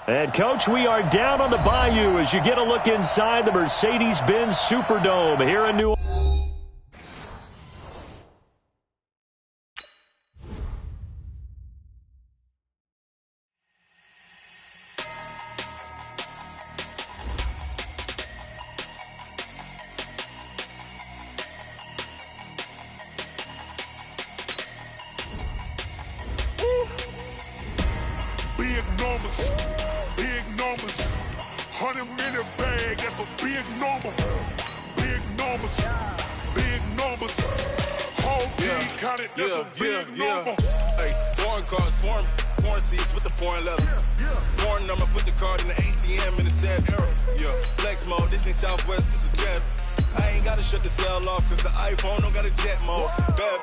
And, Coach, we are down on the Bayou as you get a look inside the Mercedes-Benz Superdome here in New Orleans. Big numbers, 100-minute bag, that's a big number. Big numbers, whole team counted, that's a big number. Hey, foreign cars, foreign seats with the foreign leather. Foreign number, put the card in the ATM in the sad era. Yeah, flex mode, this ain't Southwest, this is Jet. I ain't gotta shut the cell off, cause the iPhone don't got a jet mode. Bad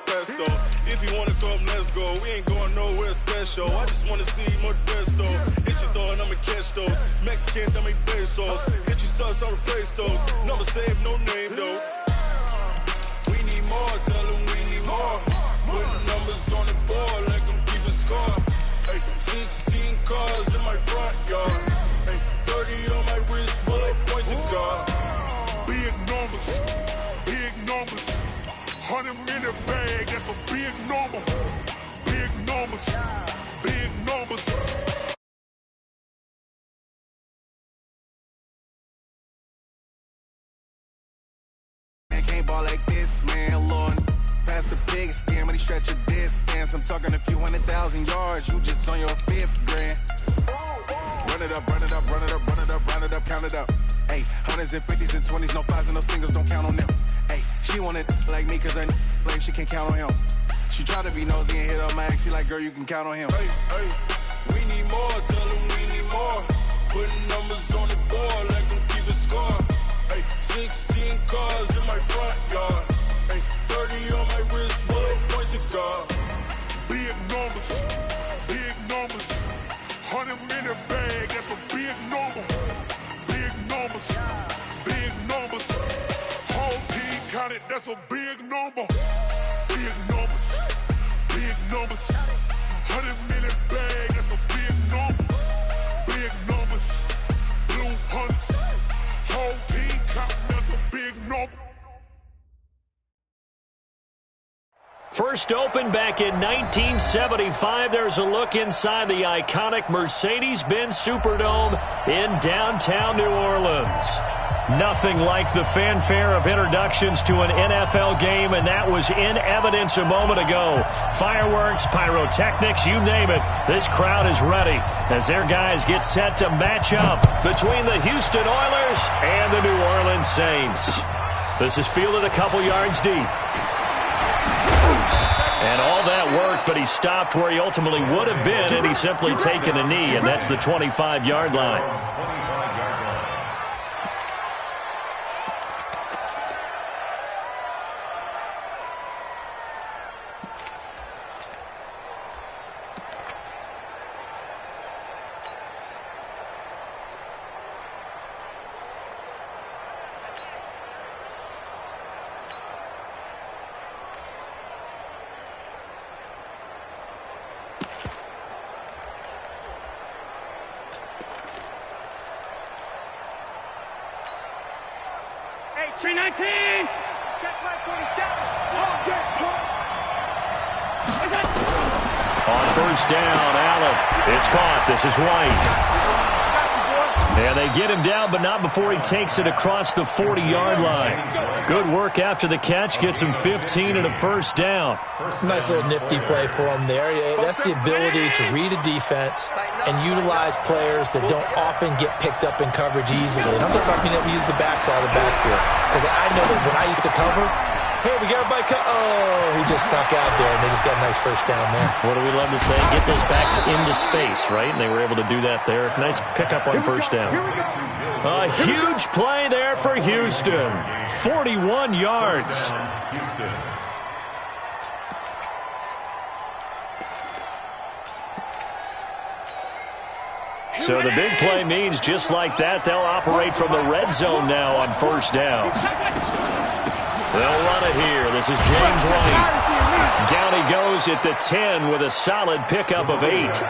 pesto. If you wanna come, let's go. We ain't going nowhere special. I just wanna see more desto. Hit your throw and I'ma catch those. Mexican, dummy pesos. Hit your sauce, I'll replace those. Number save, no name though. We need more, tell them we need more. Putting numbers on the board, let them keep a score. Hey, 16 cars in my front yard. Hey, 30 on my wrist, bullet points of God. Big numbers, 100-minute bag, that's a big number. Big numbers. Man, can't ball like this, man, Lord. Past the big scam, when he stretch a distance. I'm talking a few 100,000 yards, you just on your 5th grand. Run it up, count it up. Hey, hundreds and 50s and 20s, no 5s and no singles, don't count on them. Hey, she want it like me, cause her blame, she can't count on him. She try to be nosy and hit up my ex, she like, girl, you can count on him. Hey, we need more, tell them we need more. Putting numbers on the board, let them keep a score. Hey, 16 cars in my front yard. Hey, 30 on my wrist, bullet points of God. Big numbers, 100-minute bag, that's a big number. Big numbers, whole team counted, that's a big number. Big numbers, 100-minute bag, that's a big number. Big numbers, blue hunts, whole team counting, that's a big number. First opened back in 1975. There's a look inside the iconic Mercedes-Benz Superdome in downtown New Orleans. Nothing like the fanfare of introductions to an NFL game, and that was in evidence a moment ago. Fireworks, pyrotechnics, you name it. This crowd is ready as their guys get set to match up between the Houston Oilers and the New Orleans Saints. This is fielded a couple yards deep. And all that worked, but he stopped where he ultimately would have been, and he's simply taken a knee, and that's the 25-yard line. Hey, 319! Check flag 47. On first down, Allen. It's caught. This is White. And they get him down, but not before he takes it across the 40-yard line. Good work after the catch. Gets him 15 and a first down. Nice little nifty play for him there. That's the ability to read a defense and utilize players that don't often get picked up in coverage easily. And I'm talking about being able to use the backside of the backfield. Because I know that when I used to cover, hey, we got everybody he just snuck out there, and they just got a nice first down there. What do we love to say? Get those backs into space, right? And they were able to do that there. Nice pickup on first down. A huge play there for Houston. 41 yards. So the big play means just like that, they'll operate from the red zone now on first down. They'll run it here. This is James White. Down he goes at the 10 with a solid pickup of 8.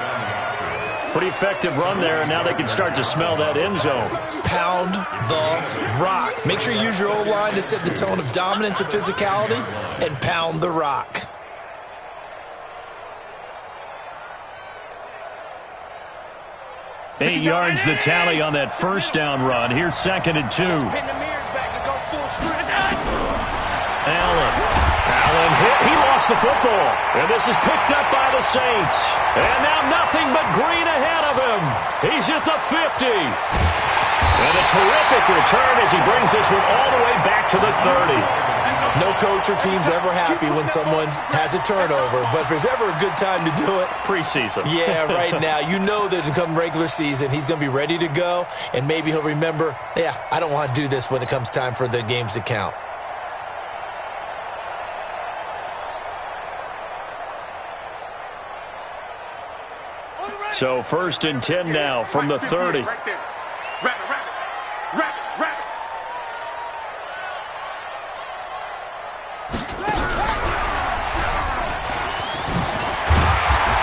Pretty effective run there, and now they can start to smell that end zone. Pound the rock. Make sure you use your O-line to set the tone of dominance and physicality, and pound the rock. Eight yards the tally on that first down run. Here's 2nd and 2. Allen hit. He lost the football. And this is picked up by the Saints. And now nothing but green ahead of him. He's at the 50. And a terrific return as he brings this one all the way back to the 30. No coach or team's ever happy when someone has a turnover, but if there's ever a good time to do it, preseason. Yeah, right now. You know that come regular season, he's going to be ready to go, and maybe he'll remember, yeah, I don't want to do this when it comes time for the games to count. So 1st and 10 now from the 30. Right there. Wrap it.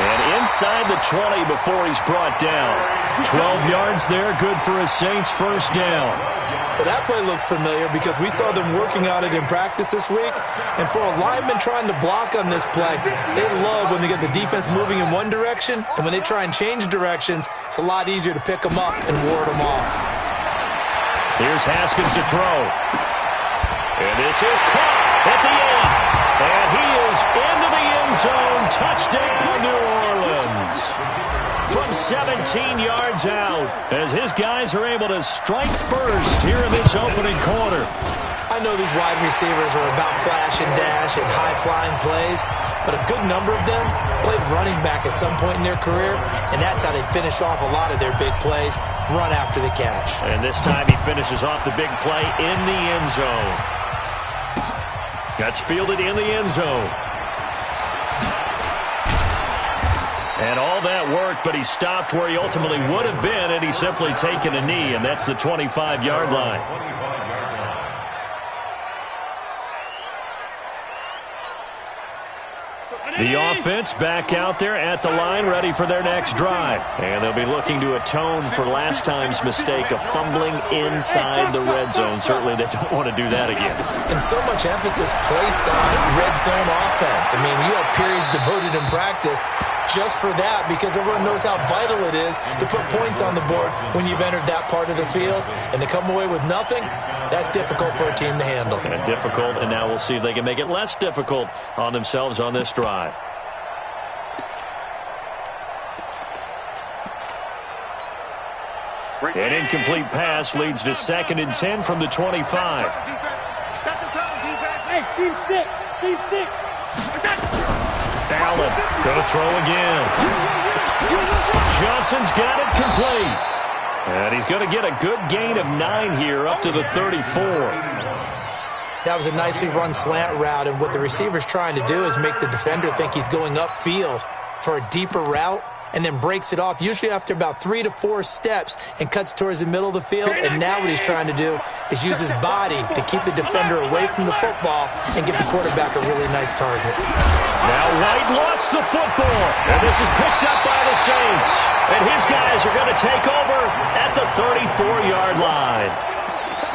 And inside the 20 before he's brought down. 12 yards there, good for a Saints first down. Well, that play looks familiar because we saw them working on it in practice this week. And for a lineman trying to block on this play, they love when they get the defense moving in one direction. And when they try and change directions, it's a lot easier to pick them up and ward them off. Here's Haskins to throw. And this is caught at the end. And he is into the end zone. Touchdown, New Orleans. From 17 yards out, as his guys are able to strike first here in this opening quarter. I know these wide receivers are about flash and dash and high-flying plays, but a good number of them played running back at some point in their career, and that's how they finish off a lot of their big plays, run after the catch. And this time he finishes off the big play in the end zone. That's fielded in the end zone. And all that worked, but he stopped where he ultimately would have been, and he's simply taken a knee, and that's the 25-yard line. The offense back out there at the line, ready for their next drive. And they'll be looking to atone for last time's mistake of fumbling inside the red zone. Certainly they don't want to do that again. And so much emphasis placed on red zone offense. I mean, you have periods devoted in practice just for that because everyone knows how vital it is to put points on the board when you've entered that part of the field. And to come away with nothing, that's difficult for a team to handle. And difficult, and now we'll see if they can make it less difficult on themselves on this drive. An incomplete pass leads to 2nd and 10 from the 25. Set the tone, defense. Hey, Steve 6. Allen going to throw again. Johnson's got it complete. And he's going to get a good gain of 9 here up to the 34. That was a nicely run slant route, and what the receiver's trying to do is make the defender think he's going upfield for a deeper route, and then breaks it off, usually after about 3 to 4 steps, and cuts towards the middle of the field. And now what he's trying to do is use his body to keep the defender away from the football and give the quarterback a really nice target. Now White lost the football, and this is picked up by the Saints. And his guys are going to take over at the 34-yard line.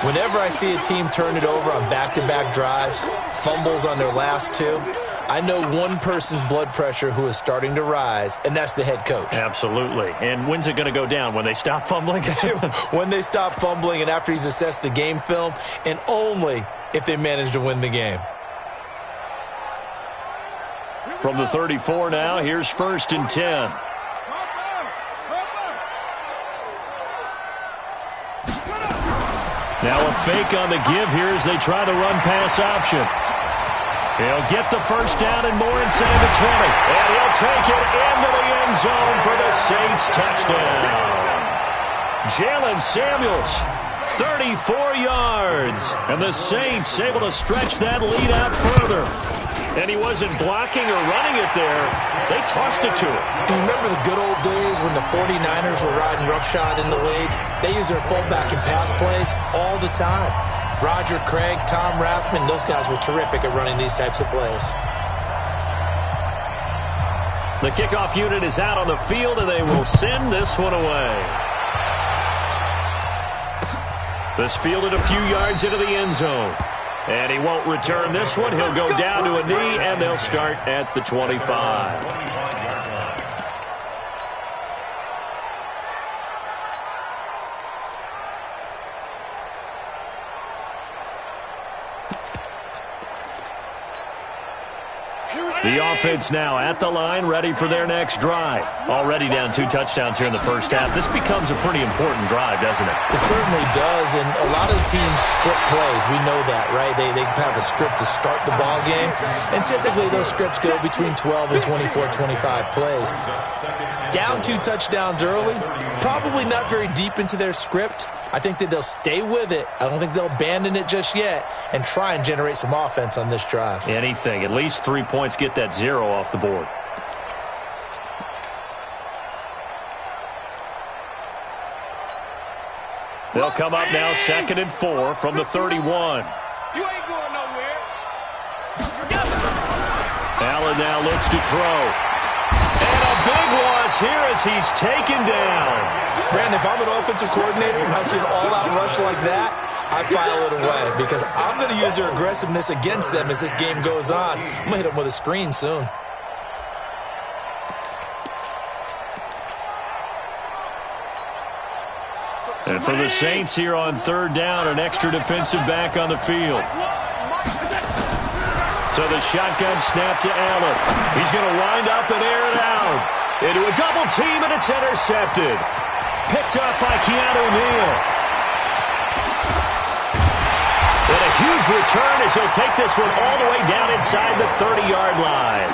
Whenever I see a team turn it over on back-to-back drives, fumbles on their last 2, I know one person's blood pressure who is starting to rise, and that's the head coach. Absolutely. And when's it going to go down? When they stop fumbling? When they stop fumbling and after he's assessed the game film, and only if they manage to win the game. From the 34 now, here's 1st and 10. Now a fake on the give here as they try the run-pass option. He'll get the first down and more inside the 20. And he'll take it into the end zone for the Saints touchdown. Jalen Samuels, 34 yards. And the Saints able to stretch that lead out further. And he wasn't blocking or running it there. They tossed it to him. Do you remember the good old days when the 49ers were riding roughshod in the league? They used their fullback in pass plays all the time. Roger Craig, Tom Rathman, those guys were terrific at running these types of plays. The kickoff unit is out on the field, and they will send this one away. This fielded a few yards into the end zone. And he won't return this one. He'll go down to a knee, and they'll start at the 25. The offense now at the line, ready for their next drive. Already down 2 touchdowns here in the first half. This becomes a pretty important drive, doesn't it? It certainly does, and a lot of the teams script plays. We know that, right? They have a script to start the ball game, and typically those scripts go between 12 and 24, 25 plays. Down 2 touchdowns early, probably not very deep into their script. I think that they'll stay with it. I don't think they'll abandon it just yet and try and generate some offense on this drive. Anything. At least 3 points, get that 0 off the board. They'll come up now 2nd and 4 from the 31. You ain't going nowhere. Allen now looks to throw. And a big loss here as he's taken down. Brandon, if I'm an offensive coordinator and I see an all-out rush like that, I file it away because I'm going to use their aggressiveness against them as this game goes on. I'm going to hit them with a screen soon. And for the Saints here on 3rd down, an extra defensive back on the field. So the shotgun snap to Allen. He's going to wind up and air it out. Into a double team, and it's intercepted. Picked up by Keanu Neal. And a huge return as he'll take this one all the way down inside the 30-yard line.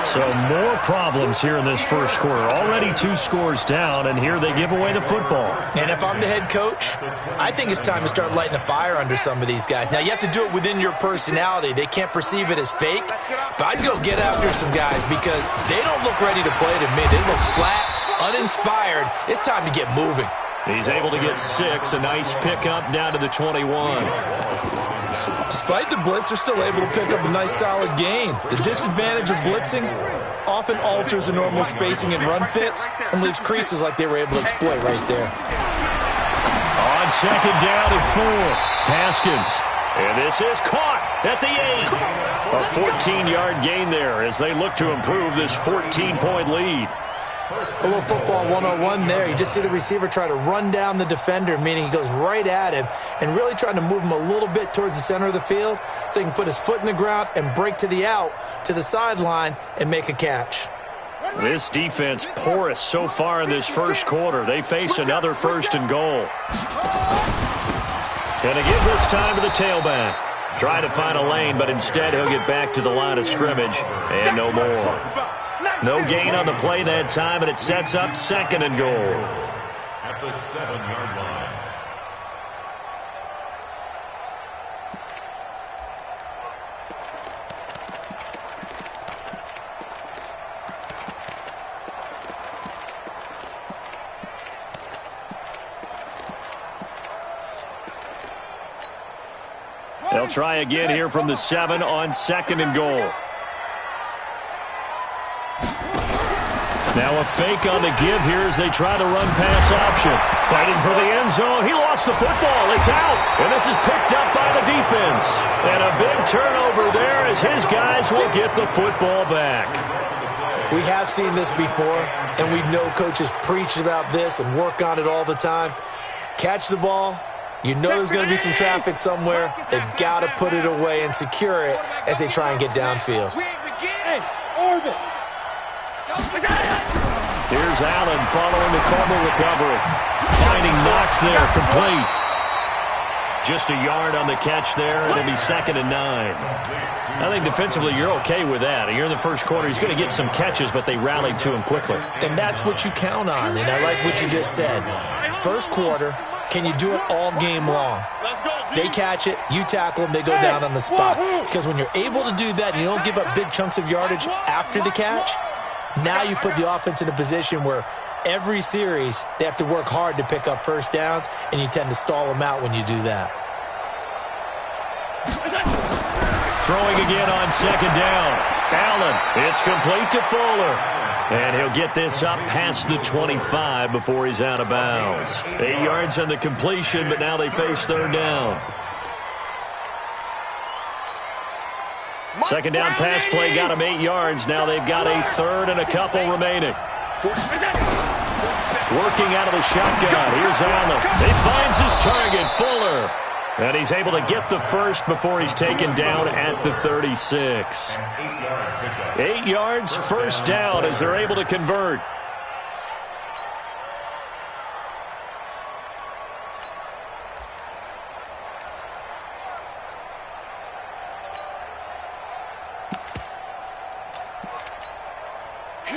So more problems here in this first quarter. Already 2 scores down, and here they give away the football. And if I'm the head coach, I think it's time to start lighting a fire under some of these guys. Now, you have to do it within your personality. They can't perceive it as fake, but I'd go get after some guys because they don't look ready to play to me. They look flat, uninspired. It's time to get moving. He's able to get 6. A nice pickup down to the 21. Despite the blitz, they're still able to pick up a nice, solid gain. The disadvantage of blitzing often alters the normal spacing and run fits and leaves creases like they were able to exploit right there. On 2nd down and 4, Haskins. And this is caught at the 8. A 14-yard gain there as they look to improve this 14-point lead. A little football 101 there. You just see the receiver try to run down the defender, meaning he goes right at him and really trying to move him a little bit towards the center of the field so he can put his foot in the ground and break to the out, to the sideline, and make a catch. This defense porous so far in this first quarter. They face another 1st and goal. Gonna give this time to the tailback. Try to find a lane, but instead he'll get back to the line of scrimmage and no more. No gain on the play that time, and it sets up 2nd and goal. At the 7-yard line. They'll try again here from the 7 on 2nd and goal. Now a fake on the give here as they try the run-pass option. Fighting for the end zone. He lost the football. It's out. And this is picked up by the defense. And a big turnover there as his guys will get the football back. We have seen this before, and we know coaches preach about this and work on it all the time. Catch the ball. You know there's going to be some traffic somewhere. They've got to put it away and secure it as they try and get downfield. Here's Allen following the fumble recovery. Finding Knox there, complete. Just a yard on the catch there, and it'll be 2nd and 9. I think defensively you're okay with that. You're in the first quarter. He's going to get some catches, but they rallied to him quickly. And that's what you count on, and I like what you just said. First quarter, can you do it all game long? They catch it, you tackle them, they go down on the spot. Because when you're able to do that and you don't give up big chunks of yardage after the catch, now you put the offense in a position where every series they have to work hard to pick up first downs, and you tend to stall them out when you do that. Throwing again on 2nd down. Allen, it's complete to Fuller. And he'll get this up past the 25 before he's out of bounds. 8 yards on the completion, but now they face third down. Second down pass play got him 8 yards. Now they've got a third and a couple remaining. Working out of the shotgun. Here's Allen. He finds his target, Fuller. And he's able to get the first before he's taken down at the 36. 8 yards, first down as they're able to convert.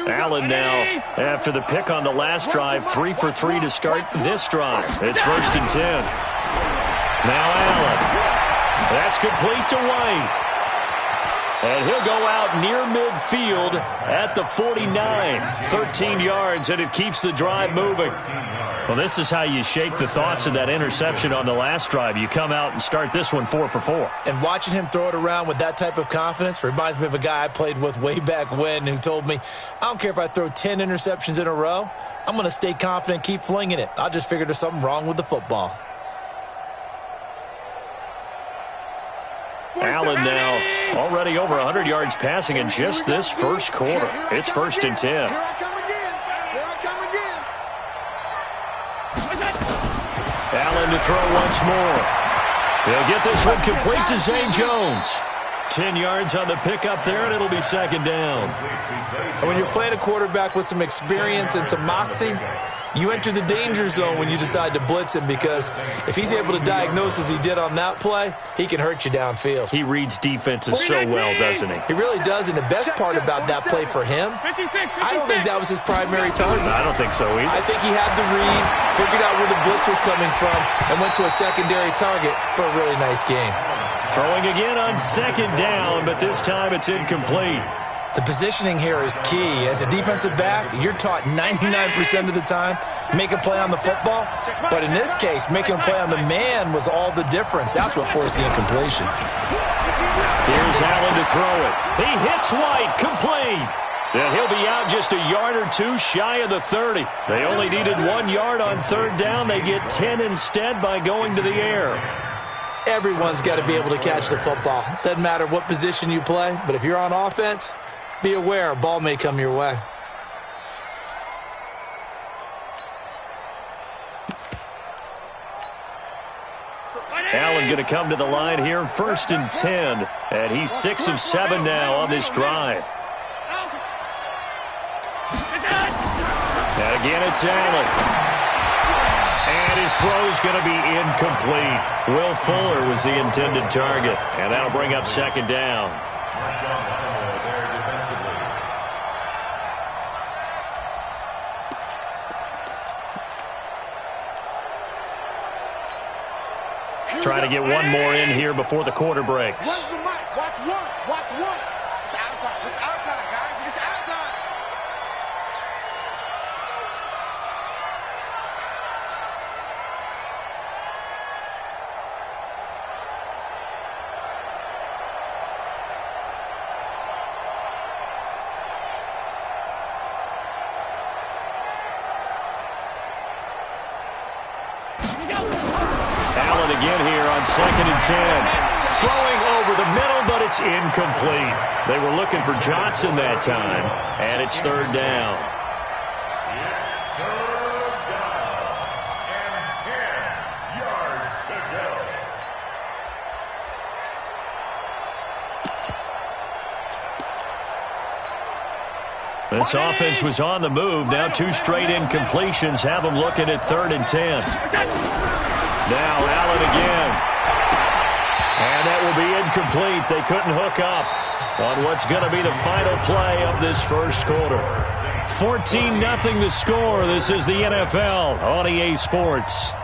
Allen now, after the pick on the last drive, 3 for 3 to start this drive. It's 1st and 10. Now Allen. That's complete to White. And he'll go out near midfield at the 49. 13 yards, and it keeps the drive moving. Well, this is how you shake the thoughts of that interception on the last drive. You come out and start this one 4 for 4. And watching him throw it around with that type of confidence reminds me of a guy I played with way back when who told me, I don't care if I throw 10 interceptions in a row. I'm going to stay confident, keep flinging it. I just figured there's something wrong with the football. Allen now already over 100 yards passing in just this first quarter. It's 1st and 10. Here I come again. Here I come again. Allen to throw once more. He'll get this one complete to Zay Jones. 10 yards on the pickup there, and it'll be second down. And when you're playing a quarterback with some experience and some moxie, you enter the danger zone when you decide to blitz him, because if he's able to diagnose as he did on that play, he can hurt you downfield. He reads defenses so well, doesn't he? He really does, and the best part about that play for him, I don't think that was his primary target. I don't think so either. I think he had the read, figured out where the blitz was coming from, and went to a secondary target for a really nice gain. Throwing again on second down, but this time it's incomplete. The positioning here is key. As a defensive back, you're taught 99% of the time, make a play on the football. But in this case, making a play on the man was all the difference. That's what forced the incompletion. Here's Allen to throw it. He hits White, complete. And he'll be out just a yard or two shy of the 30. They only needed 1 yard on third down. They get 10 instead by going to the air. Everyone's got to be able to catch the football. Doesn't matter what position you play, but if you're on offense, be aware a ball may come your way. Allen going to come to the line here, 1st and 10. And he's 6 of 7 now on this drive. And again, it's Allen. And his throw's going to be incomplete. Will Fuller was the intended target. And that'll bring up second down. Trying to get one more in here before the quarter breaks. Watch the mic. Watch one. Watch one. It's out time. It's out time, guys. It's out time. Allen again here on 2nd and 10. Throwing over the middle, but it's incomplete. They were looking for Johnson that time, and it's third down. This offense was on the move. Now 2 straight incompletions have them looking at 3rd and 10. Now Allen again. And that will be incomplete. They couldn't hook up on what's going to be the final play of this first quarter. 14-0 the score. This is the NFL on EA Sports.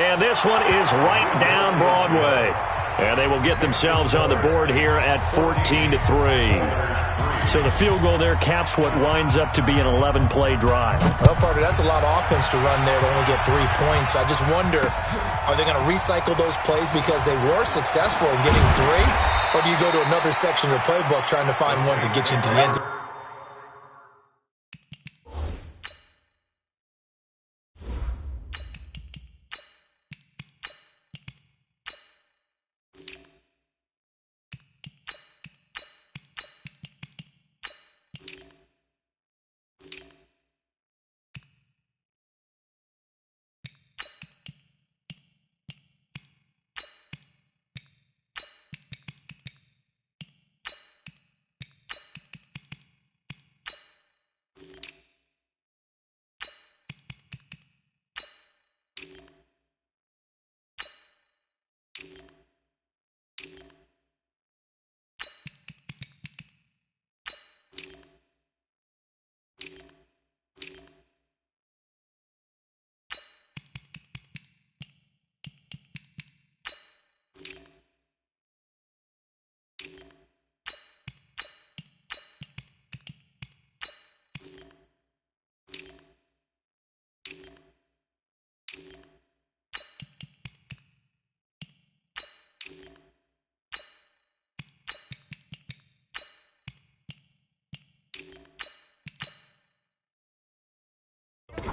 And this one is right down Broadway. And they will get themselves on the board here at 14-3. So the field goal there caps what winds up to be an 11-play drive. Well, Parker, that's a lot of offense to run there to only get 3 points. I just wonder, are they going to recycle those plays because they were successful in getting 3? Or do you go to another section of the playbook trying to find ones that get you into the end zone?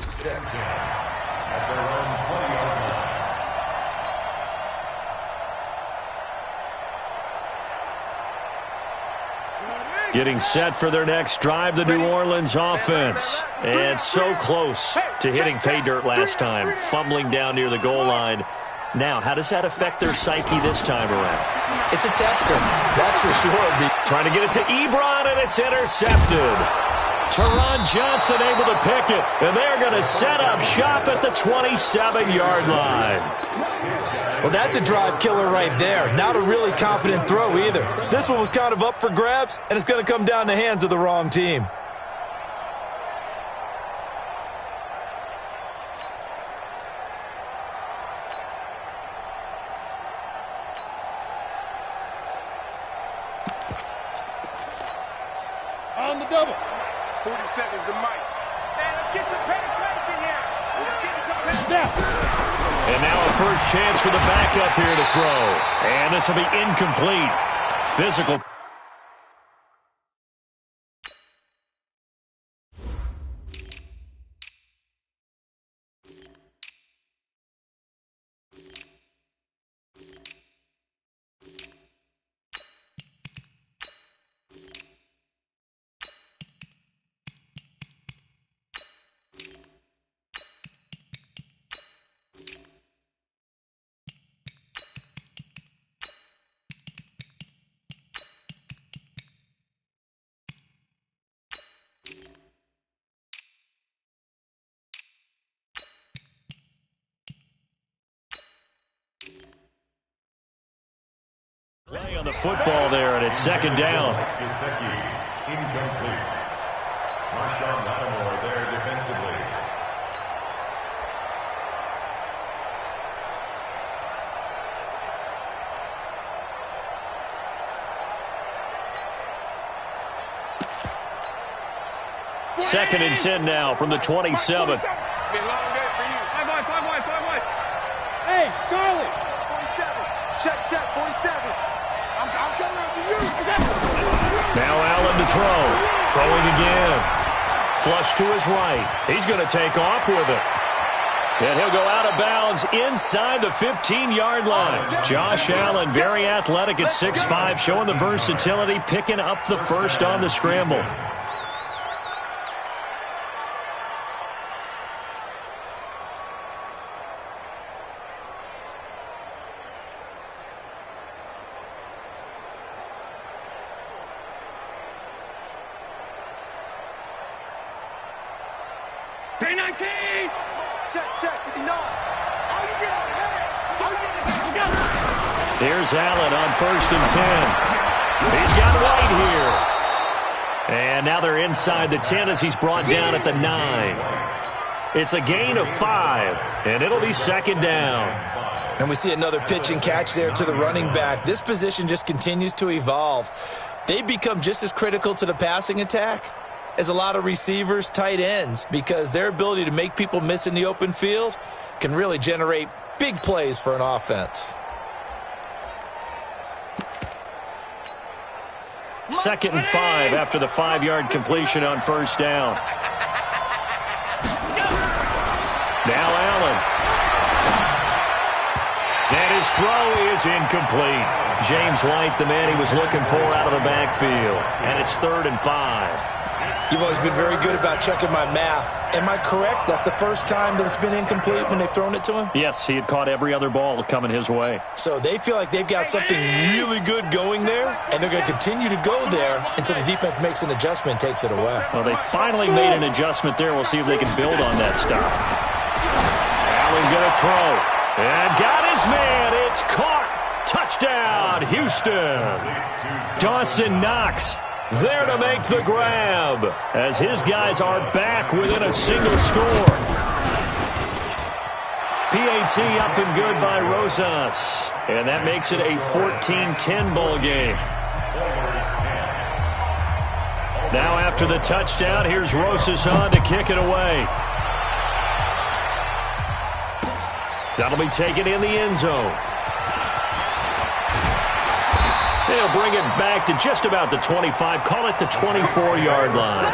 Six. Getting set for their next drive, the New Orleans offense. And so close to hitting pay dirt last time, fumbling down near the goal line. Now, how does that affect their psyche this time around? It's a tester, that's for sure. Trying to get it to Ebron, and it's intercepted. Teron Johnson able to pick it, and they're going to set up shop at the 27-yard line. Well, that's a drive killer right there. Not a really confident throw either. This one was kind of up for grabs, and it's going to come down the hands of the wrong team. On the double. 40 seconds to Mike. Hey, let's get some penetration here. Let's get some penetration. And now a first chance for the backup here to throw. And this will be incomplete. Physical. Play on the football there, and it's second down. Incomplete. Marshawn Lattimore there defensively. Second and 10 now from the 27. Been a long day for you. 5 wide. Hey, Charlie. 47. Check, 47. I'm coming out to you. Now Allen to throw. Throwing again. Flush to his right. He's going to take off with it. And he'll go out of bounds inside the 15-yard line. Josh Allen, very athletic at 6'5", showing the versatility, picking up the first on the scramble. Check, 59. How you get ahead? Here's Allen on first and 10. He's got White here. And now they're inside the 10 as he's brought down at the 9. It's a gain of 5, and it'll be second down. And we see another pitch and catch there to the running back. This position just continues to evolve. They become just as critical to the passing attack as a lot of receivers, tight ends, because their ability to make people miss in the open field can really generate big plays for an offense. 2nd and 5 after the 5-yard completion on 1st down. Now Allen. And his throw is incomplete. James White, the man he was looking for out of the backfield. And it's 3rd and 5. You've always been very good about checking my math. Am I correct? That's the first time that it's been incomplete when they've thrown it to him? Yes, he had caught every other ball coming his way. So they feel like they've got something really good going there, and they're going to continue to go there until the defense makes an adjustment and takes it away. Well, they finally made an adjustment there. We'll see if they can build on that stop. Allen going to throw. And got his man. It's caught. Touchdown, Houston. Dawson Knox there to make the grab as his guys are back within a single score. PAT up and good by Rosas. And that makes it a 14-10 ball game. Now after the touchdown, here's Rosas on to kick it away. That'll be taken in the end zone. They'll bring it back to just about the 25. Call it the 24-yard line.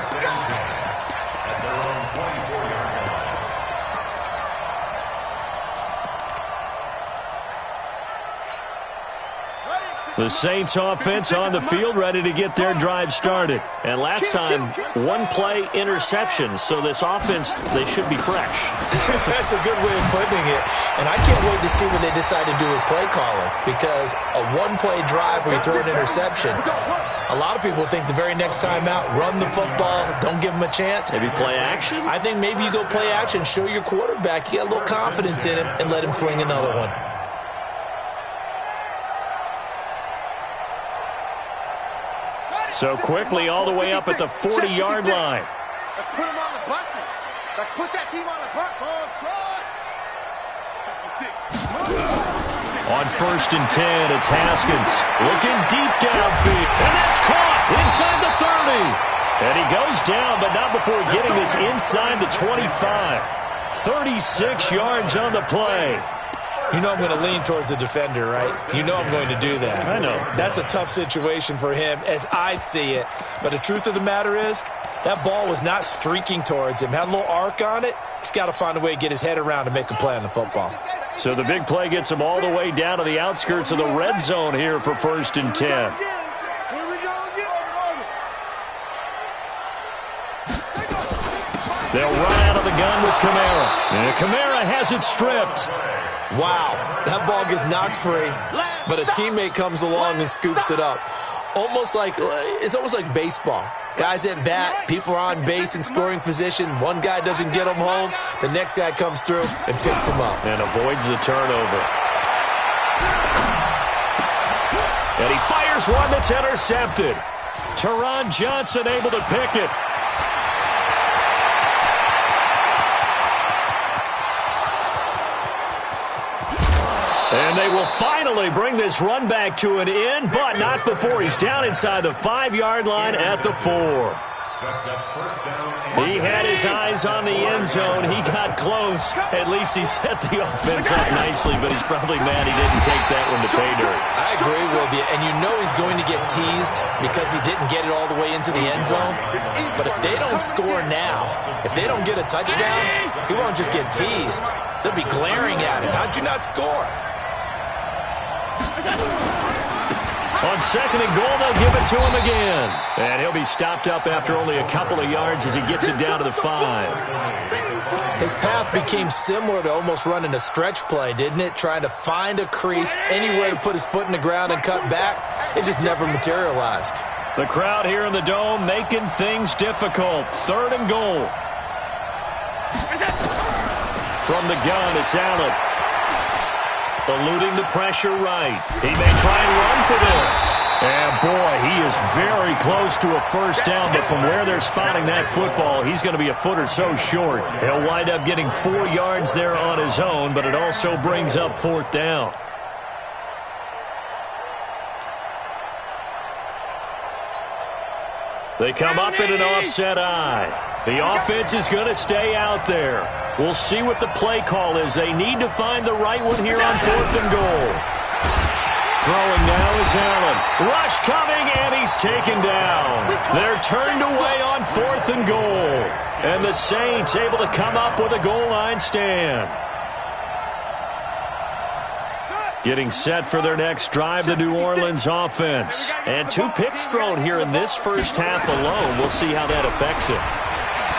The Saints offense on the field ready to get their drive started. And last time, one-play interception. So this offense, they should be fresh. That's a good way of putting it. And I can't wait to see what they decide to do with play calling. Because a one-play drive where you throw an interception, a lot of people think the very next time out, run the football, don't give them a chance. Maybe play action? I think maybe you go play action, show your quarterback you got a little confidence in him, and let him fling another one. So quickly all the way up at the 40-yard line. Let's put him on the buses. Let's put that team on the bus. On 1st and 10, it's Haskins looking deep downfield. And that's caught inside the 30. And he goes down, but not before getting this inside the 25. 36 yards on the play. You know I'm going to lean towards the defender, right? You know I'm going to do that. I know. That's a tough situation for him as I see it. But the truth of the matter is, that ball was not streaking towards him. Had a little arc on it. He's got to find a way to get his head around to make a play on the football. So the big play gets him all the way down to the outskirts of the red zone here for 1st and 10. They'll run out of the gun with Kamara. And Kamara has it stripped. Wow, that ball gets knocked free, but a teammate comes along and scoops it up. It's almost like baseball. Guys at bat, people are on base in scoring position. One guy doesn't get him home. The next guy comes through and picks him up. And avoids the turnover. And he fires one that's intercepted. Teron Johnson able to pick it. And they will finally bring this run back to an end, but not before he's down inside the 5-yard line at the 4. He had his eyes on the end zone. He got close. At least he set the offense up nicely, but he's probably mad he didn't take that one to pay dirt. I agree with you, and you know he's going to get teased because he didn't get it all the way into the end zone. But if they don't score now, if they don't get a touchdown, he won't just get teased. They'll be glaring at him. How'd you not score? On 2nd and goal, they'll give it to him again. And he'll be stopped up after only a couple of yards as he gets it down to the 5. His path became similar to almost running a stretch play, didn't it? Trying to find a crease, anywhere to put his foot in the ground and cut back. It just never materialized. The crowd here in the Dome making things difficult. 3rd and goal. From the gun, it's Allen. Eluding the pressure right. He may try and run for this. And boy, he is very close to a first down, but from where they're spotting that football, he's going to be a foot or so short. He'll wind up getting 4 yards there on his own, but it also brings up 4th down. They come up in an offset eye. The offense is going to stay out there. We'll see what the play call is. They need to find the right one here on 4th and goal. Throwing now is Allen. Rush coming, and he's taken down. They're turned away on 4th and goal. And the Saints able to come up with a goal line stand. Getting set for their next drive, the New Orleans offense. And 2 picks thrown here in this first half alone. We'll see how that affects it.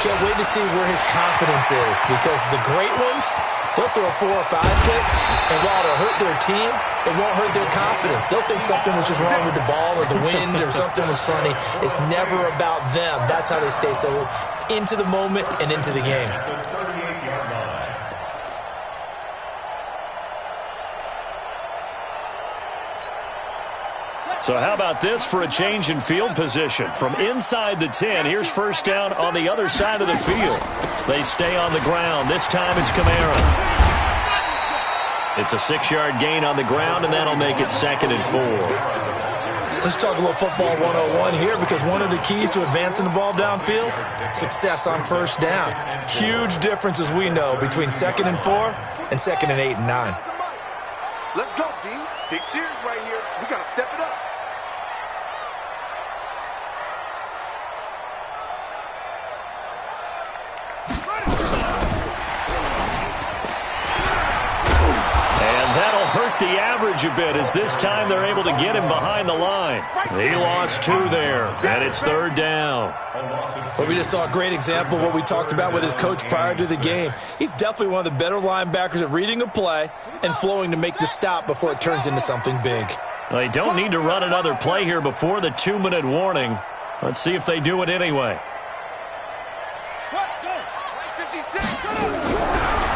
Can't wait to see where his confidence is, because the great ones, they'll throw 4 or 5 picks, and while it'll hurt their team, it won't hurt their confidence. They'll think something was just wrong with the ball or the wind or something was funny. It's never about them. That's how they stay so into the moment and into the game. So how about this for a change in field position? From inside the 10, here's first down on the other side of the field. They stay on the ground. This time it's Kamara. It's a 6-yard gain on the ground, and that'll make it 2nd and 4. Let's talk a little football 101 here, because one of the keys to advancing the ball downfield, success on first down. Huge difference, as we know, between 2nd and 4 and 2nd and 8 and 9. Let's go, D. Big series right here. We got to step it up. Hurt the average a bit, as this time they're able to get him behind the line. He lost 2 there, and it's 3rd down. Well, we just saw a great example of what we talked about with his coach prior to the game. He's definitely one of the better linebackers at reading a play and flowing to make the stop before it turns into something big. They don't need to run another play here before the 2-minute warning. Let's see if they do it anyway.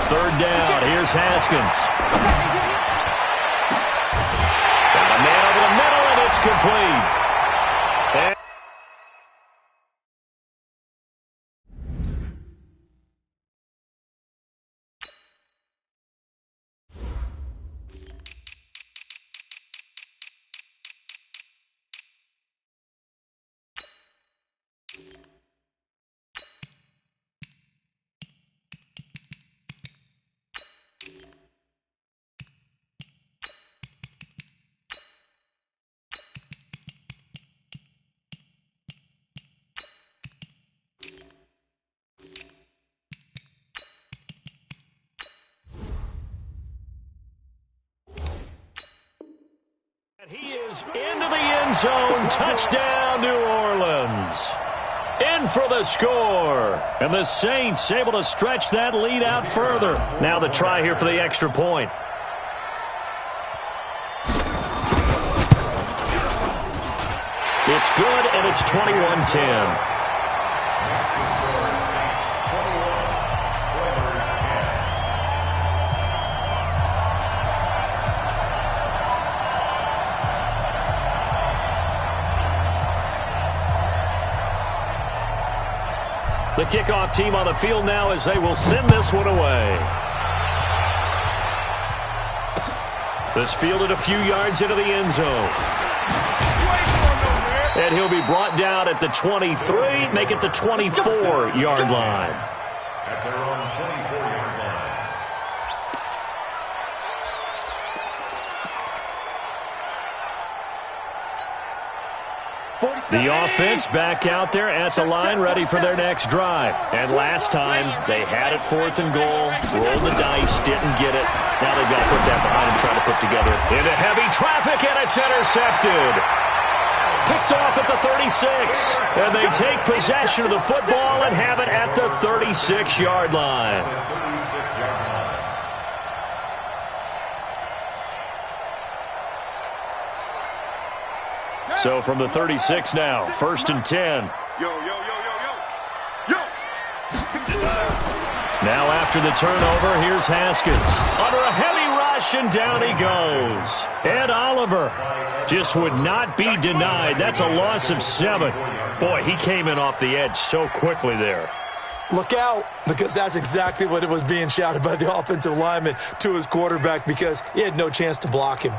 3rd down, here's Haskins. Man over the middle, and it's complete. He is into the end zone. Touchdown, New Orleans. In for the score. And the Saints able to stretch that lead out further. Now the try here for the extra point. It's good, and it's 21-10. The kickoff team on the field now as they will send this one away. This fielded a few yards into the end zone. And he'll be brought down at the 23, make it the 24-yard line. At their own 24-yard line. The offense back out there at the line, ready for their next drive. And last time, they had it 4th and goal, rolled the dice, didn't get it. Now they've got to put that behind and try to put together into heavy traffic, and it's intercepted. Picked off at the 36. And they take possession of the football and have it at the 36-yard line. So from the 36 now, 1st and 10. Now after the turnover, here's Haskins. Under a heavy rush, rush, and down he goes. Ed Oliver just would not be denied. That's a loss of 7. Boy, he came in off the edge so quickly there. Look out, because that's exactly what it was being shouted by the offensive lineman to his quarterback, because he had no chance to block him.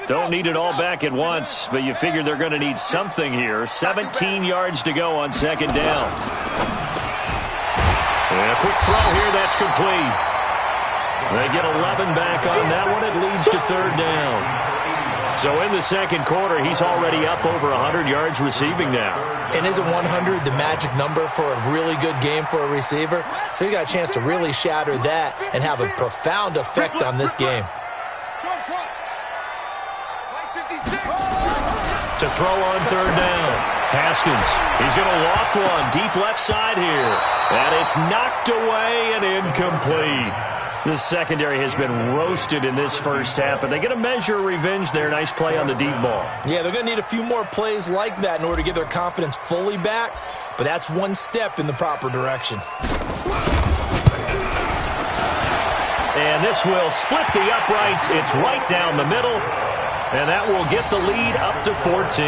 Don't need it all back at once, but you figure they're going to need something here. 17 yards to go on second down. And a quick throw here, that's complete. They get 11 back on that one. It leads to third down. So in the second quarter, he's already up over 100 yards receiving now. And isn't 100 the magic number for a really good game for a receiver? So he got a chance to really shatter that and have a profound effect on this game. To throw on third down. Haskins, he's going to loft one deep left side here. And it's knocked away and incomplete. The secondary has been roasted in this first half, but they get a measure of revenge there. Nice play on the deep ball. Yeah, they're going to need a few more plays like that in order to get their confidence fully back, but that's one step in the proper direction. And this will split the uprights. It's right down the middle. And that will get the lead up to 14.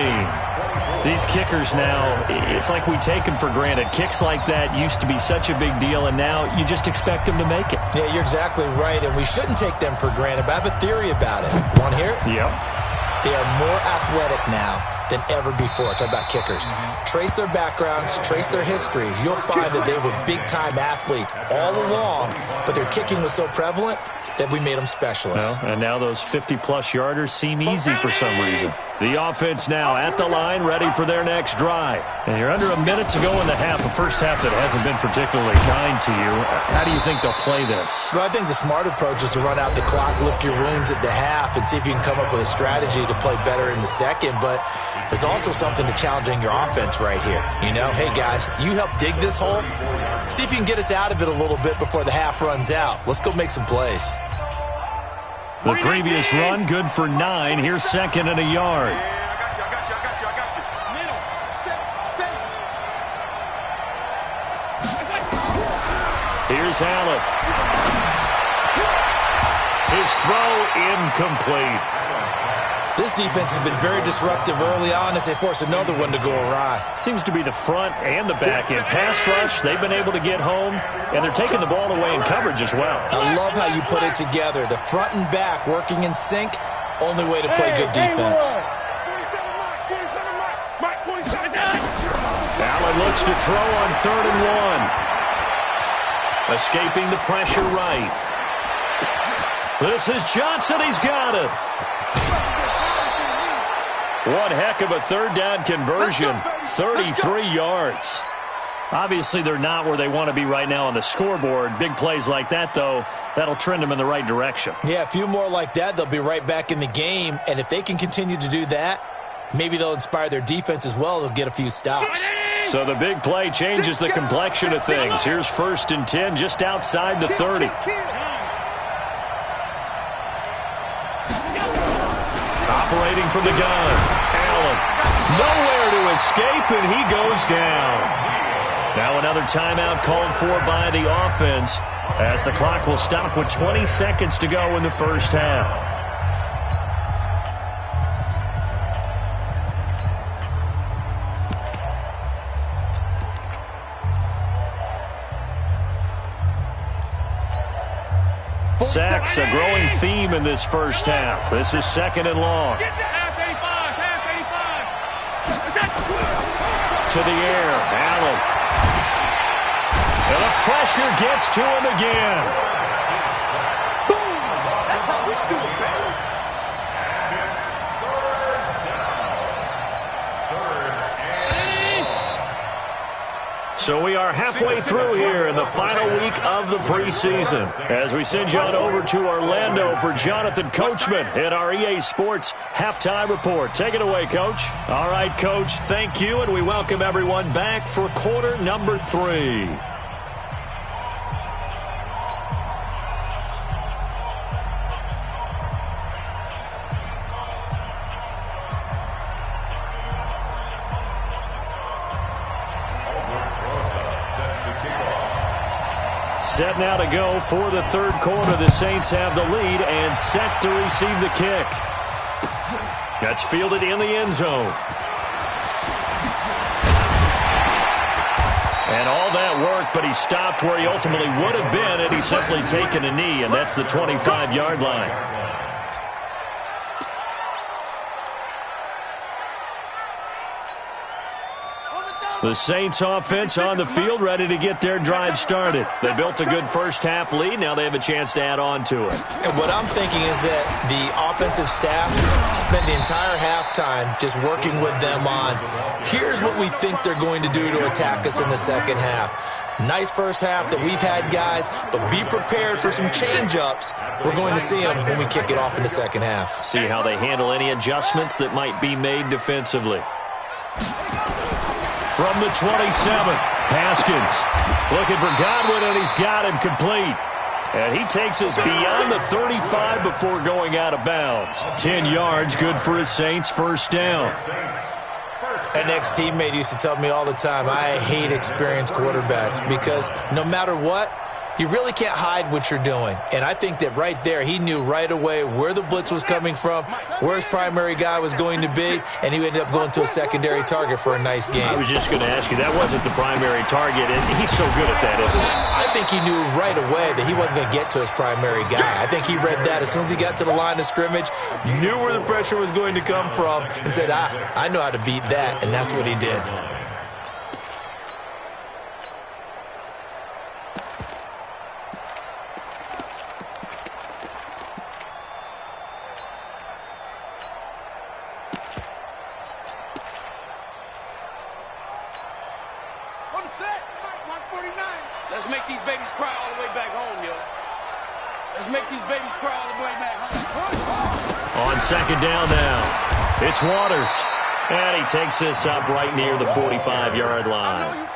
These kickers now, it's like we take them for granted. Kicks like that used to be such a big deal, and now you just expect them to make it. Yeah, you're exactly right, and we shouldn't take them for granted, but I have a theory about it. Want to hear it? Yep. They are more athletic now than ever before. Talk about kickers. Trace their backgrounds, trace their histories. You'll find that they were big-time athletes all along, but their kicking was so prevalent that we made them specialists. Well, and now those 50-plus yarders seem easy for some reason. The offense now at the line, ready for their next drive. And you're under a minute to go in the half, a first half that hasn't been particularly kind to you. How do you think they'll play this? Well, I think the smart approach is to run out the clock, lick your wounds at the half, and see if you can come up with a strategy to play better in the second. But there's also something to challenging your offense right here. You know, hey, guys, you help dig this hole. See if you can get us out of it a little bit before the half runs out. Let's go make some plays. The previous run, good for 9. Here's second and a yard. Here's Allen. His throw incomplete. This defense has been very disruptive early on as they force another one to go awry. Seems to be the front and the back end. Pass rush, they've been able to get home, and they're taking the ball away in coverage as well. I love how you put it together. The front and back working in sync, only way to play good defense. Allen looks to throw on 3rd and 1. Escaping the pressure right. This is Johnson. He's got it. One heck of a third down conversion, 33 yards. Obviously, they're not where they want to be right now on the scoreboard. Big plays like that, though, that'll trend them in the right direction. Yeah, a few more like that, they'll be right back in the game. And if they can continue to do that, maybe they'll inspire their defense as well. They'll get a few stops. So the big play changes the complexion of things. Here's 1st and 10 just outside the 30. Operating from the gun. Allen, nowhere to escape, and he goes down. Now another timeout called for by the offense as the clock will stop with 20 seconds to go in the first half. Sacks, a growing theme in this first half. This is 2nd and long. To the air, Allen. And the pressure gets to him again. That's how we do it, baby. So we are halfway through here in the final week of the preseason as we send you on over to Orlando for Jonathan Coachman in our EA Sports Halftime Report. Take it away, Coach. All right, Coach, thank you, and we welcome everyone back for quarter number 3. Set now to go for the third quarter. The Saints have the lead and set to receive the kick. That's fielded in the end zone. And all that work, but he stopped where he ultimately would have been had he simply taken a knee, and that's the 25-yard line. The Saints offense on the field, ready to get their drive started. They built a good first-half lead. Now they have a chance to add on to it. And what I'm thinking is that the offensive staff spent the entire halftime just working with them on, here's what we think they're going to do to attack us in the second half. Nice first half that we've had, guys, but be prepared for some change-ups. We're going to see them when we kick it off in the second half. See how they handle any adjustments that might be made defensively. From the 27, Haskins looking for Godwin, and he's got him complete. And he takes us beyond the 35 before going out of bounds. 10 yards, good for his Saints first down. An ex-teammate used to tell me all the time, I hate experienced quarterbacks because no matter what, you really can't hide what you're doing. And I think that right there, he knew right away where the blitz was coming from, where his primary guy was going to be, and he ended up going to a secondary target for a nice game. I was just going to ask you, that wasn't the primary target, and he's so good at that, isn't he? I think he knew right away that he wasn't going to get to his primary guy. I think he read that as soon as he got to the line of scrimmage, knew where the pressure was going to come from, and said, I know how to beat that, and that's what he did. Let's make these babies cry all the way back home, yo. Let's make these babies cry all the way back home. On second down now, it's Waters. And he takes this up right near the 45-yard line.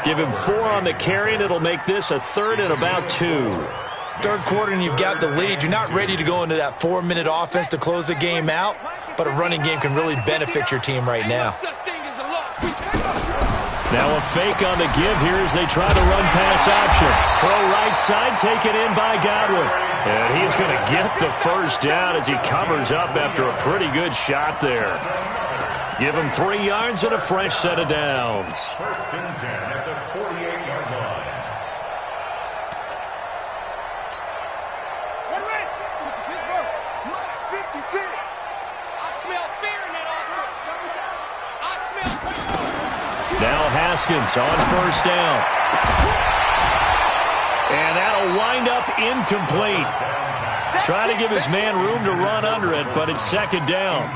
Give him 4 on the carry, and it'll make this a third and about 2. Third quarter, and you've got the lead. You're not ready to go into that 4-minute offense to close the game out, but a running game can really benefit your team right now. Now a fake on the give here as they try to run pass option. Throw right side, taken in by Godwin. And he's going to get the first down as he covers up after a pretty good shot there. Give him 3 yards and a fresh set of downs. First and 10 at the 48-yard line. Now Haskins on first down. And that'll wind up incomplete. Trying to give his man room to run under it, but it's second down.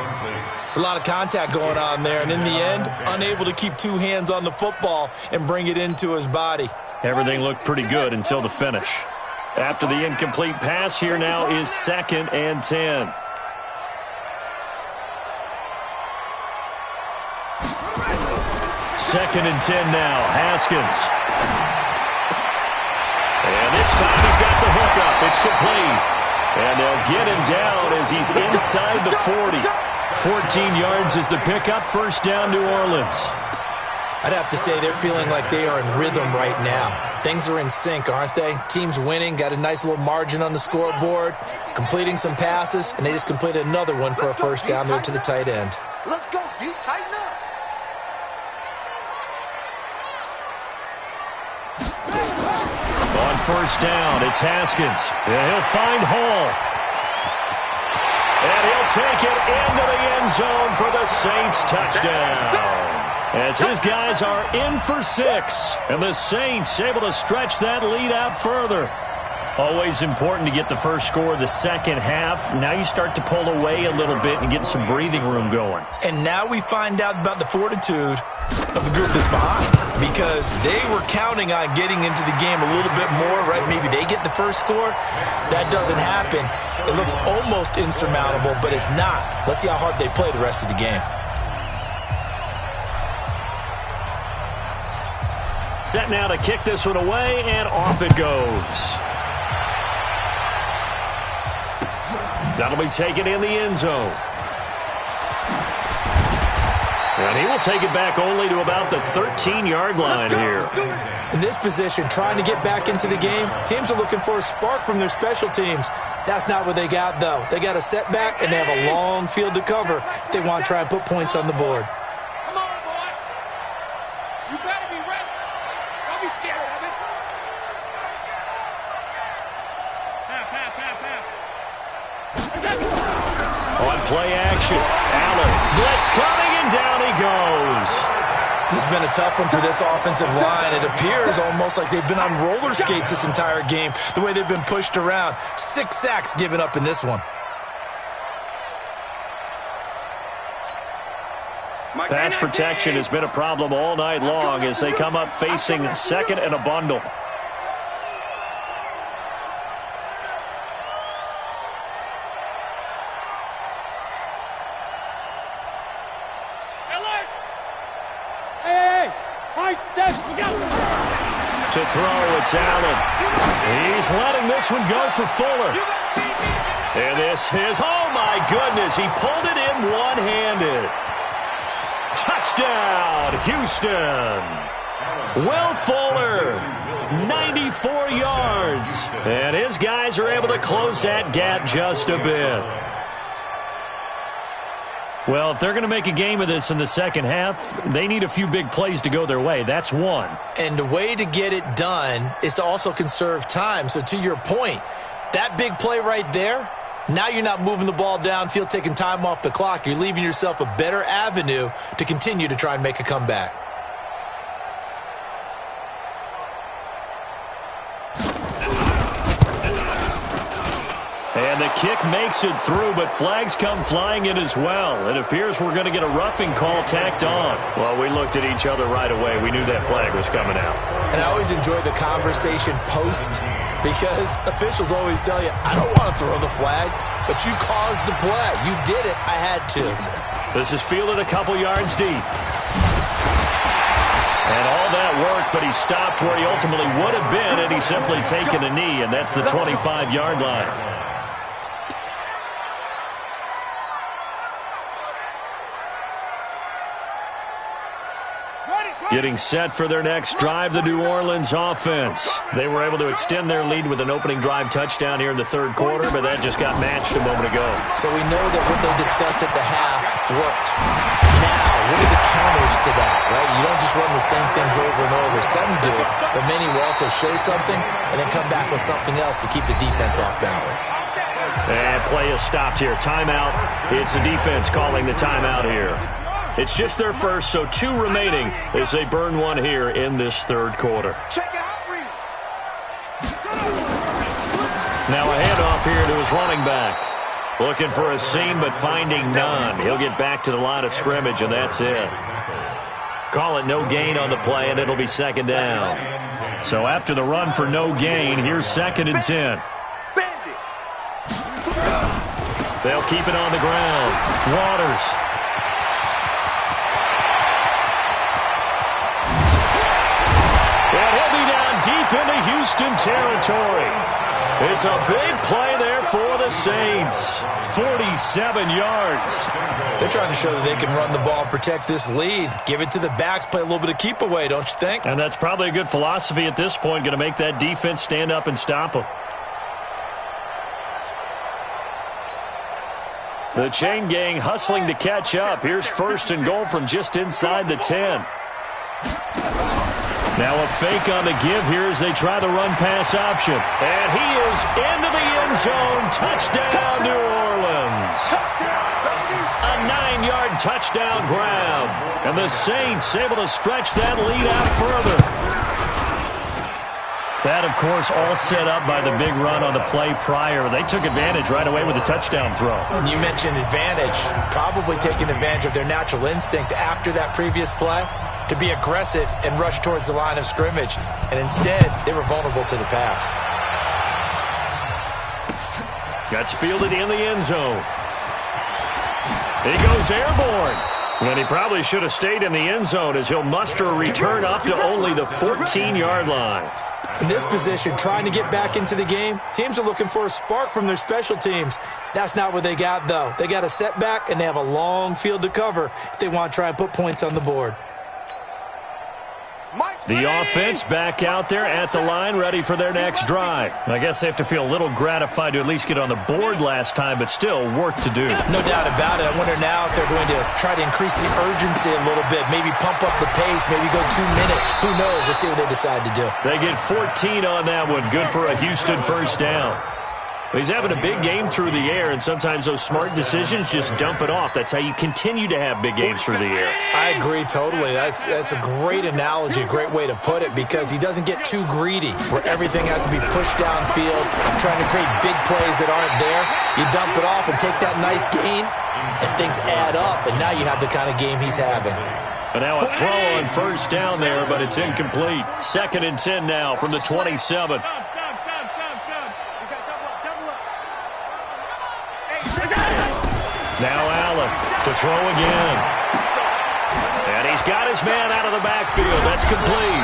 It's a lot of contact going on there, and in the end, unable to keep 2 hands on the football and bring it into his body. Everything looked pretty good until the finish. After the incomplete pass, here now is second and 10. Second and 10 now, Haskins. And this time he's got the hook up. It's complete. And they'll get him down as he's inside the 40. 14 yards is the pickup. First down, New Orleans. I'd have to say they're feeling like they are in rhythm right now. Things are in sync, aren't they? Team's winning, got a nice little margin on the scoreboard, completing some passes, and they just completed another one for a first down there to the tight end. Let's go, D. Tighten up. On first down, it's Haskins. And he'll find Hall. And he'll take it into the end zone for the Saints touchdown. As his guys are in for 6. And the Saints able to stretch that lead out further. Always important to get the first score of the second half. Now you start to pull away a little bit and get some breathing room going. And now we find out about the fortitude of the group that's behind, because they were counting on getting into the game a little bit more, right? Maybe they get the first score. That doesn't happen. It looks almost insurmountable, but it's not. Let's see how hard they play the rest of the game. Set now to kick this one away, and off it goes. That'll be taken in the end zone. And he will take it back only to about the 13-yard line here. In this position, trying to get back into the game, teams are looking for a spark from their special teams. That's not what they got, though. They got a setback, and they have a long field to cover if they want to try and put points on the board. Come on, boy. You better be ready. Don't be scared of it. On play action, Allen. Blitz coming, and down he goes. This has been a tough one for this offensive line. It appears almost like they've been on roller skates this entire game, the way they've been pushed around. 6 sacks given up in this one. Pass protection has been a problem all night long as they come up facing second and a bundle. To throw, it's Allen. He's letting this one go for Fuller. And this is, oh my goodness, he pulled it in one-handed. Touchdown, Houston. Will Fuller, 94 yards. And his guys are able to close that gap just a bit. Well, if they're going to make a game of this in the second half, they need a few big plays to go their way. That's one. And the way to get it done is to also conserve time. So to your point, that big play right there, now you're not moving the ball downfield, taking time off the clock. You're leaving yourself a better avenue to continue to try and make a comeback. And the kick makes it through, but flags come flying in as well. It appears we're going to get a roughing call tacked on. Well, we looked at each other right away. We knew that flag was coming out. And I always enjoy the conversation post because officials always tell you, I don't want to throw the flag, but you caused the play. You did it. I had to. This is fielded a couple yards deep. And all that worked, but he stopped where he ultimately would have been had he simply taken a knee, and that's the 25-yard line. Getting set for their next drive, the New Orleans offense. They were able to extend their lead with an opening drive touchdown here in the third quarter, but that just got matched a moment ago. So we know that what they discussed at the half worked. Now, what are the counters to that, right? You don't just run the same things over and over. Some do, but many will also show something and then come back with something else to keep the defense off balance. And play is stopped here. Timeout. It's the defense calling the timeout here. It's just their first, so 2 remaining as they burn one here in this third quarter. Now a handoff here to his running back. Looking for a seam, but finding none. He'll get back to the line of scrimmage, and that's it. Call it no gain on the play, and it'll be second down. So after the run for no gain, here's 2nd and 10. They'll keep it on the ground. Waters. And he'll be down deep into Houston territory. It's a big play there for the Saints. 47 yards. They're trying to show that they can run the ball and protect this lead. Give it to the backs, play a little bit of keep away, don't you think? And that's probably a good philosophy at this point, going to make that defense stand up and stop them. The chain gang hustling to catch up. Here's 1st and goal from just inside the 10. Now a fake on the give here as they try the run-pass option. And he is into the end zone. Touchdown, New Orleans. A 9-yard touchdown grab. And the Saints able to stretch that lead out further. That, of course, all set up by the big run on the play prior. They took advantage right away with a touchdown throw. And you mentioned advantage, probably taking advantage of their natural instinct after that previous play to be aggressive and rush towards the line of scrimmage. And instead, they were vulnerable to the pass. Gets fielded in the end zone. He goes airborne. And he probably should have stayed in the end zone as he'll muster a return up to only the 14-yard line. In this position, trying to get back into the game, teams are looking for a spark from their special teams. That's not what they got, though. They got a setback, and they have a long field to cover if they want to try and put points on the board. The offense back out there at the line, ready for their next drive. I guess they have to feel a little gratified to at least get on the board last time, but still work to do. No doubt about it. I wonder now if they're going to try to increase the urgency a little bit, maybe pump up the pace, maybe go 2 minutes. Who knows? Let's see what they decide to do. They get 14 on that one. Good for a Houston first down. He's having a big game through the air, and sometimes those smart decisions just dump it off. That's how you continue to have big games through the air. I agree totally. That's a great analogy, a great way to put it, because he doesn't get too greedy where everything has to be pushed downfield, trying to create big plays that aren't there. You dump it off and take that nice gain, and things add up, and now you have the kind of game he's having. And now a throw on first down there, but it's incomplete. 2nd and 10 now from the 27. Now Allen to throw again. And he's got his man out of the backfield. That's complete.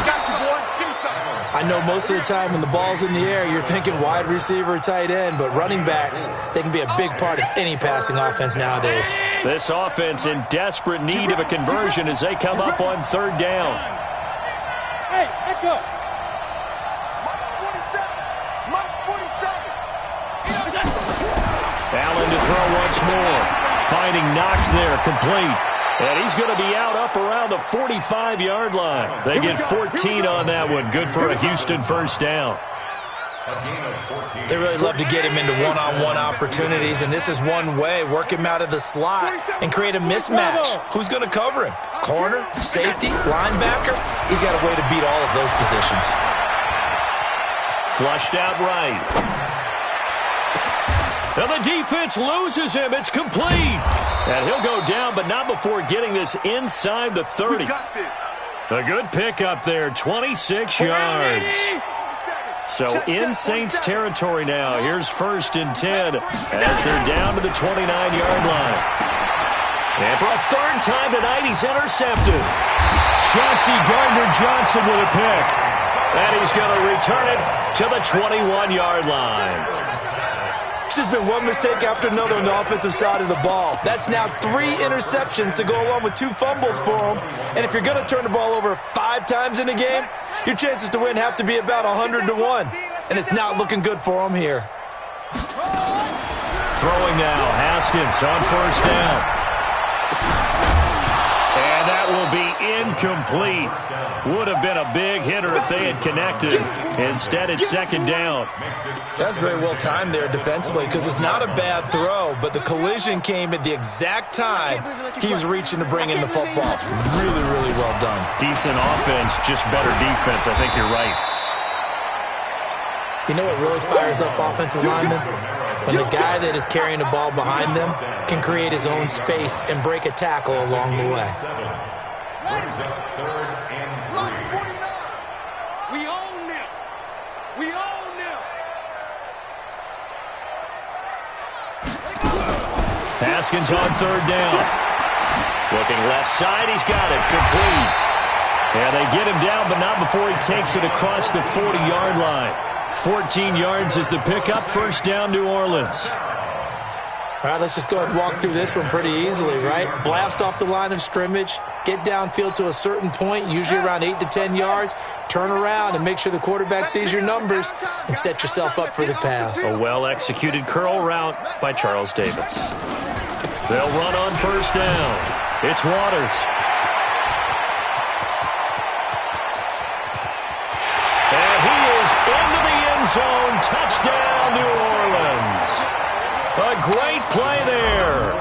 I know most of the time when the ball's in the air, you're thinking wide receiver, tight end, but running backs, they can be a big part of any passing offense nowadays. This offense in desperate need of a conversion as they come up on 3rd down. Hey, echo. Allen to throw once more. Finding Knox there, complete. And he's going to be up around the 45-yard line. They get 14 on that one. Good for a Houston first down. They really love to get him into one-on-one opportunities, and this is one way. Work him out of the slot and create a mismatch. Who's going to cover him? Corner, safety, linebacker? He's got a way to beat all of those positions. Flushed out right. And the defense loses him. It's complete. And he'll go down, but not before getting this inside the 30. A good pickup there, 26 yards. So in Saints territory now. Here's 1st and 10 as they're down to the 29-yard line. And for a 3rd time tonight, he's intercepted. Chauncey Gardner-Johnson with a pick. And he's going to return it to the 21-yard line. It's just been one mistake after another on the offensive side of the ball. That's now 3 interceptions to go along with 2 fumbles for him. And if you're going to turn the ball over 5 times in a game, your chances to win have to be about 100 to 1. And it's not looking good for him here. Throwing now, Haskins on 1st down. And that will be incomplete. Would have been a big hitter if they had connected. Instead, it's 2nd down. That's very well timed there defensively, because it's not a bad throw, but the collision came at the exact time he was reaching to bring in the football. Really, really well done. Decent offense, just better defense. I think you're right. You know what really fires up offensive linemen? When the guy that is carrying the ball behind them can create his own space and break a tackle along the way. We own them. We own them. Haskins on 3rd down. Looking left side, he's got it, complete. And they get him down, but not before he takes it across the 40-yard line. 14 yards is the pickup, 1st down, New Orleans. All right, let's just go ahead and walk through this one pretty easily, right? Blast off the line of scrimmage, get downfield to a certain point, usually around 8 to 10 yards, turn around and make sure the quarterback sees your numbers and set yourself up for the pass. A well-executed curl route by Charles Davis. They'll run on 1st down. It's Waters. And he is into the end zone. Touchdown, New Orleans. A great play there.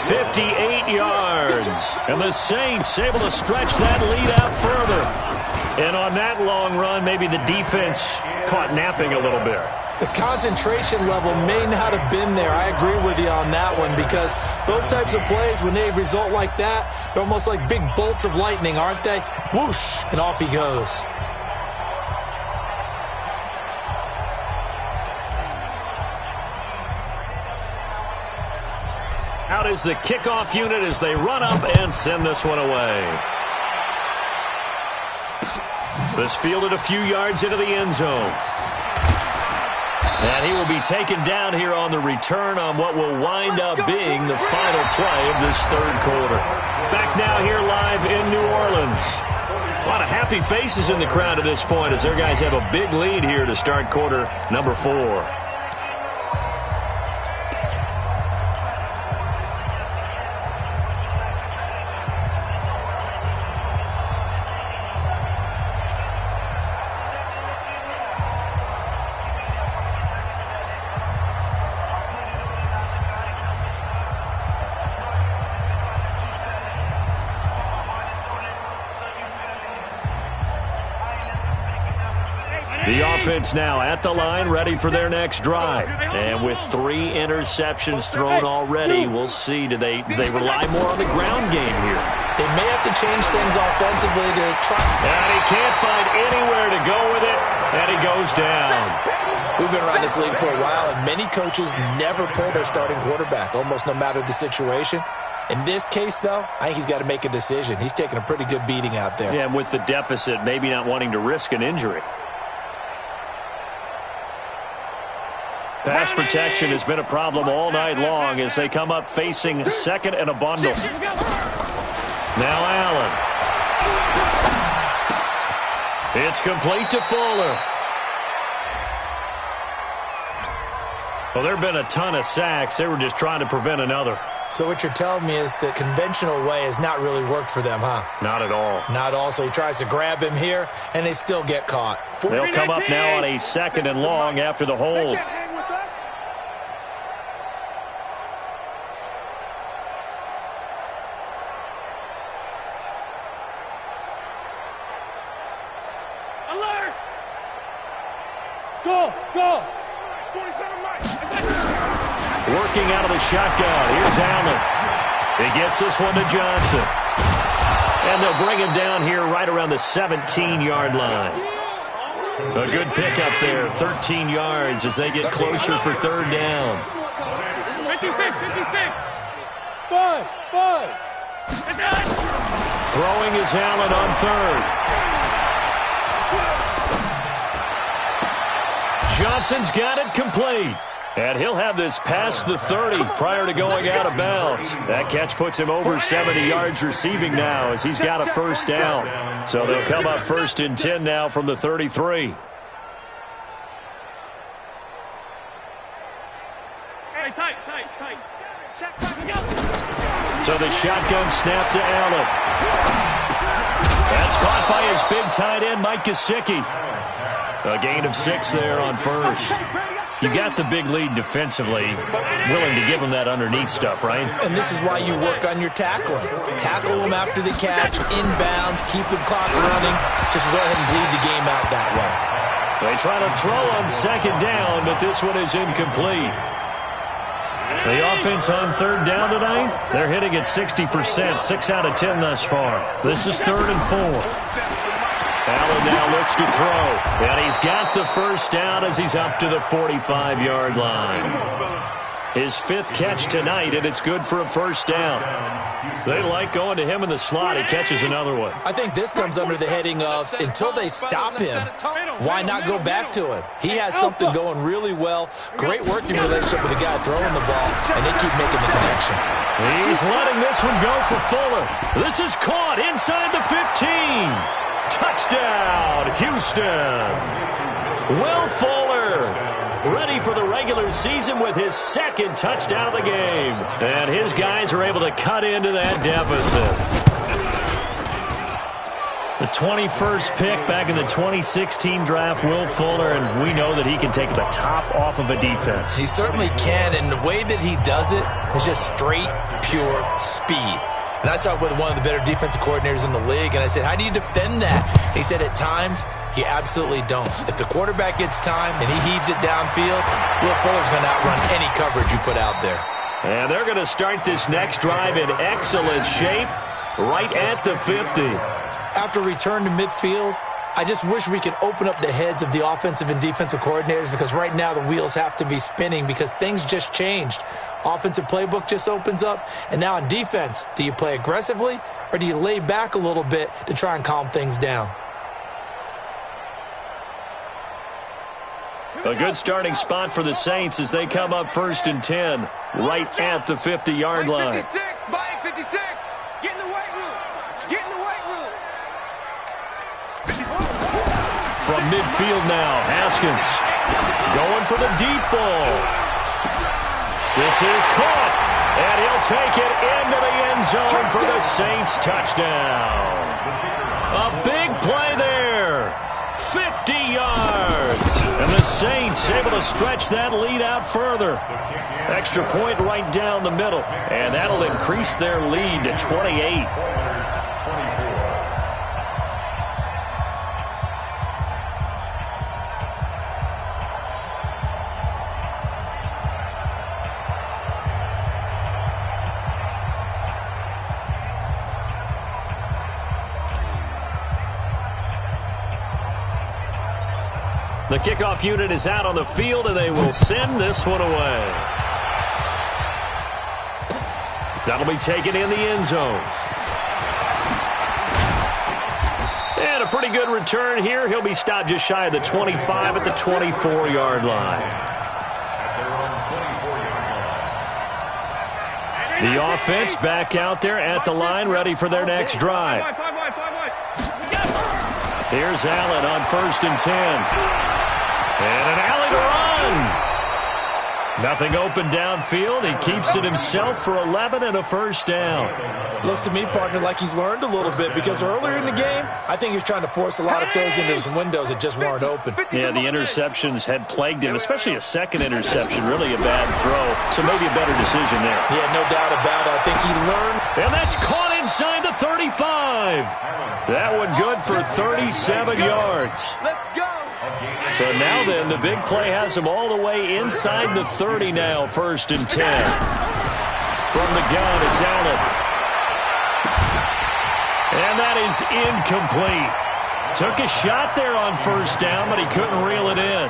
58 yards. And the Saints able to stretch that lead out further. And on that long run, maybe the defense caught napping a little bit. The concentration level may not have been there. I agree with you on that one, because those types of plays, when they result like that, they're almost like big bolts of lightning, aren't they? Whoosh, and off he goes. Out is the kickoff unit as they run up and send this one away. This fielded a few yards into the end zone. And he will be taken down here on the return on what will wind up being the final play of this third quarter. Back now here live in New Orleans. A lot of happy faces in the crowd at this point as their guys have a big lead here to start quarter number 4. The offense now at the line, ready for their next drive. And with 3 interceptions thrown already, we'll see. Do they rely more on the ground game here? They may have to change things offensively to try. And he can't find anywhere to go with it, and he goes down. We've been around this league for a while, and many coaches never pull their starting quarterback, almost no matter the situation. In this case, though, I think he's got to make a decision. He's taking a pretty good beating out there. Yeah, and with the deficit, maybe not wanting to risk an injury. Pass protection has been a problem all night long as they come up facing second and a bundle. Now Allen. It's complete to Fuller. Well, there have been a ton of sacks. They were just trying to prevent another. So what you're telling me is the conventional way has not really worked for them, huh? Not at all. Not all. So he tries to grab him here, and they still get caught. They'll come up now on a second and long after the hold. Go! Working out of the shotgun. Here's Allen. He gets this one to Johnson. And they'll bring him down here right around the 17-yard line. A good pickup there. 13 yards as they get closer for third down. 56. Five. Throwing is Allen on third. Johnson's got it complete. And he'll have this past the 30 prior to going out of bounds. That catch puts him over 70 yards receiving now as he's got a first down. So they'll come up first and 10 now from the 33. Hey, tight. So the shotgun snap to Allen. That's caught by his big tight end, Mike Gesicki. A gain of 6 there on first. You got the big lead defensively, willing to give them that underneath stuff, right? And this is why you work on your tackling. Tackle them after the catch, inbounds, keep the clock running. Just go ahead and bleed the game out that way. They try to throw on second down, but this one is incomplete. The offense on third down tonight, they're hitting at 60%, 6 out of 10 thus far. This is 3rd and 4. Allen now looks to throw, and he's got the first down as he's up to the 45-yard line. His 5th catch tonight, and it's good for a first down. They like going to him in the slot. He catches another one. I think this comes under the heading of, until they stop him, why not go back to him? He has something going really well. Great working relationship with the guy throwing the ball, and they keep making the connection. He's letting this one go for Fuller. This is caught inside the 15. Touchdown, Houston. Will Fuller, ready for the regular season with his 2nd touchdown of the game. And his guys are able to cut into that deficit. The 21st pick back in the 2016 draft, Will Fuller, and we know that he can take the top off of a defense. He certainly can, and the way that he does it is just straight, pure speed. And I talked with one of the better defensive coordinators in the league, and I said, how do you defend that? He said, at times, you absolutely don't. If the quarterback gets time and he heaves it downfield, Will Fuller's going to outrun any coverage you put out there. And they're going to start this next drive in excellent shape right at the 50. After return to midfield, I just wish we could open up the heads of the offensive and defensive coordinators, because right now the wheels have to be spinning because things just changed. Offensive playbook just opens up, and now on defense, do you play aggressively or do you lay back a little bit to try and calm things down? A good starting spot for the Saints as they come up 1st and 10, right at the 50-yard line. 56, Mike 56. Get in the weight room. Get in the weight room. From midfield now, Haskins going for the deep ball. This is caught, and he'll take it into the end zone for the Saints touchdown. A big play there. 50 yards. And the Saints able to stretch that lead out further. Extra point right down the middle. And that'll increase their lead to 28. The kickoff unit is out on the field, and they will send this one away. That'll be taken in the end zone. And a pretty good return here. He'll be stopped just shy of the 25 at the 24-yard line. The offense back out there at the line, ready for their next drive. Here's Allen on 1st and 10. And an alley to run. Nothing open downfield. He keeps it himself for 11 and a first down. Looks to me, partner, like he's learned a little bit because earlier in the game, I think he was trying to force a lot of throws into some windows that just weren't open. Yeah, the interceptions had plagued him, especially a second interception. Really a bad throw, so maybe a better decision there. Yeah, no doubt about it. I think he learned. And that's caught inside the 35. That one good for 37 yards. Let's go. So now then, the big play has him all the way inside the 30 now, 1st and 10. From the gun, it's Allen. And that is incomplete. Took a shot there on 1st down, but he couldn't reel it in.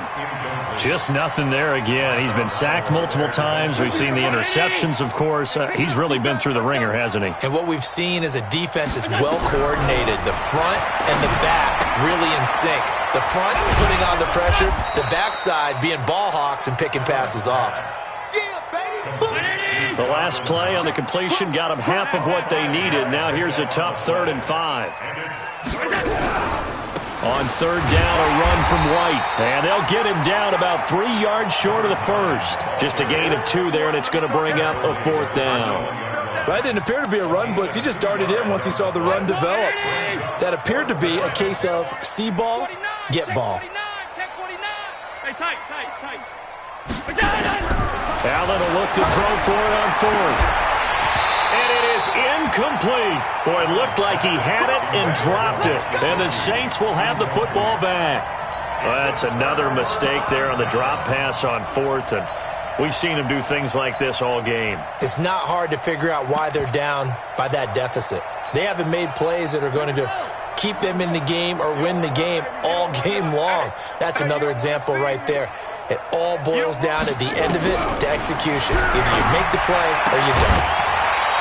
Just nothing there again. He's been sacked multiple times. We've seen the interceptions, of course. He's really been through the ringer, hasn't he? And what we've seen is a defense that's well coordinated. The front and the back really in sync. The front putting on the pressure, the backside being ball hawks and picking passes off. The last play on the completion got them half of what they needed. Now here's a tough 3rd and 5. On 3rd down, a run from White. And they'll get him down about 3 yards short of the first. Just a gain of 2 there, and it's going to bring up a 4th down. That didn't appear to be a run blitz. He just darted in once he saw the run develop. That appeared to be a case of see ball, get ball. Allen will look to throw for it on 4th. And it is incomplete. Boy, it looked like he had it and dropped it. And the Saints will have the football back. Well, that's another mistake there on the drop pass on 4th. And we've seen him do things like this all game. It's not hard to figure out why they're down by that deficit. They haven't made plays that are going to keep them in the game or win the game all game long. That's another example right there. It all boils down at the end of it to execution. Either you make the play or you don't.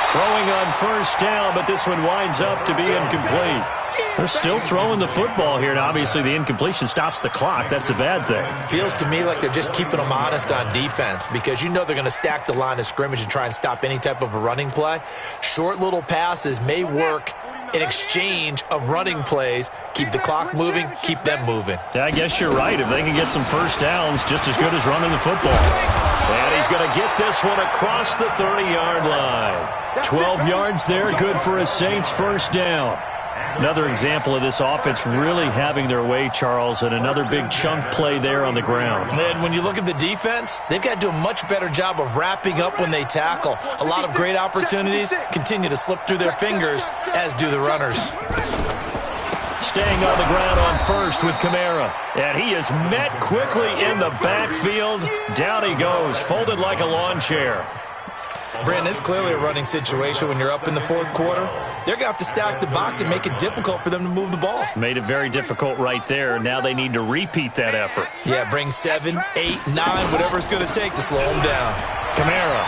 Throwing on 1st down, but this one winds up to be incomplete. They're still throwing the football here, and obviously the incompletion stops the clock. That's a bad thing. Feels to me like they're just keeping them honest on defense because you know they're going to stack the line of scrimmage and try and stop any type of a running play. Short little passes may work in exchange of running plays. Keep the clock moving, keep them moving. I guess you're right. If they can get some first downs, just as good as running the football. And he's going to get this one across the 30-yard line. 12 yards there, good for a Saints first down. Another example of this offense really having their way, Charles, and another big chunk play there on the ground. And when you look at the defense, they've got to do a much better job of wrapping up when they tackle. A lot of great opportunities continue to slip through their fingers, as do the runners. Staying on the ground on 1st with Kamara. And he is met quickly in the backfield. Down he goes, folded like a lawn chair. Brandon, it's clearly a running situation when you're up in the 4th quarter. They're going to have to stack the box and make it difficult for them to move the ball. Made it very difficult right there. Now they need to repeat that effort. Yeah, bring 7, 8, 9, whatever it's going to take to slow them down. Kamara.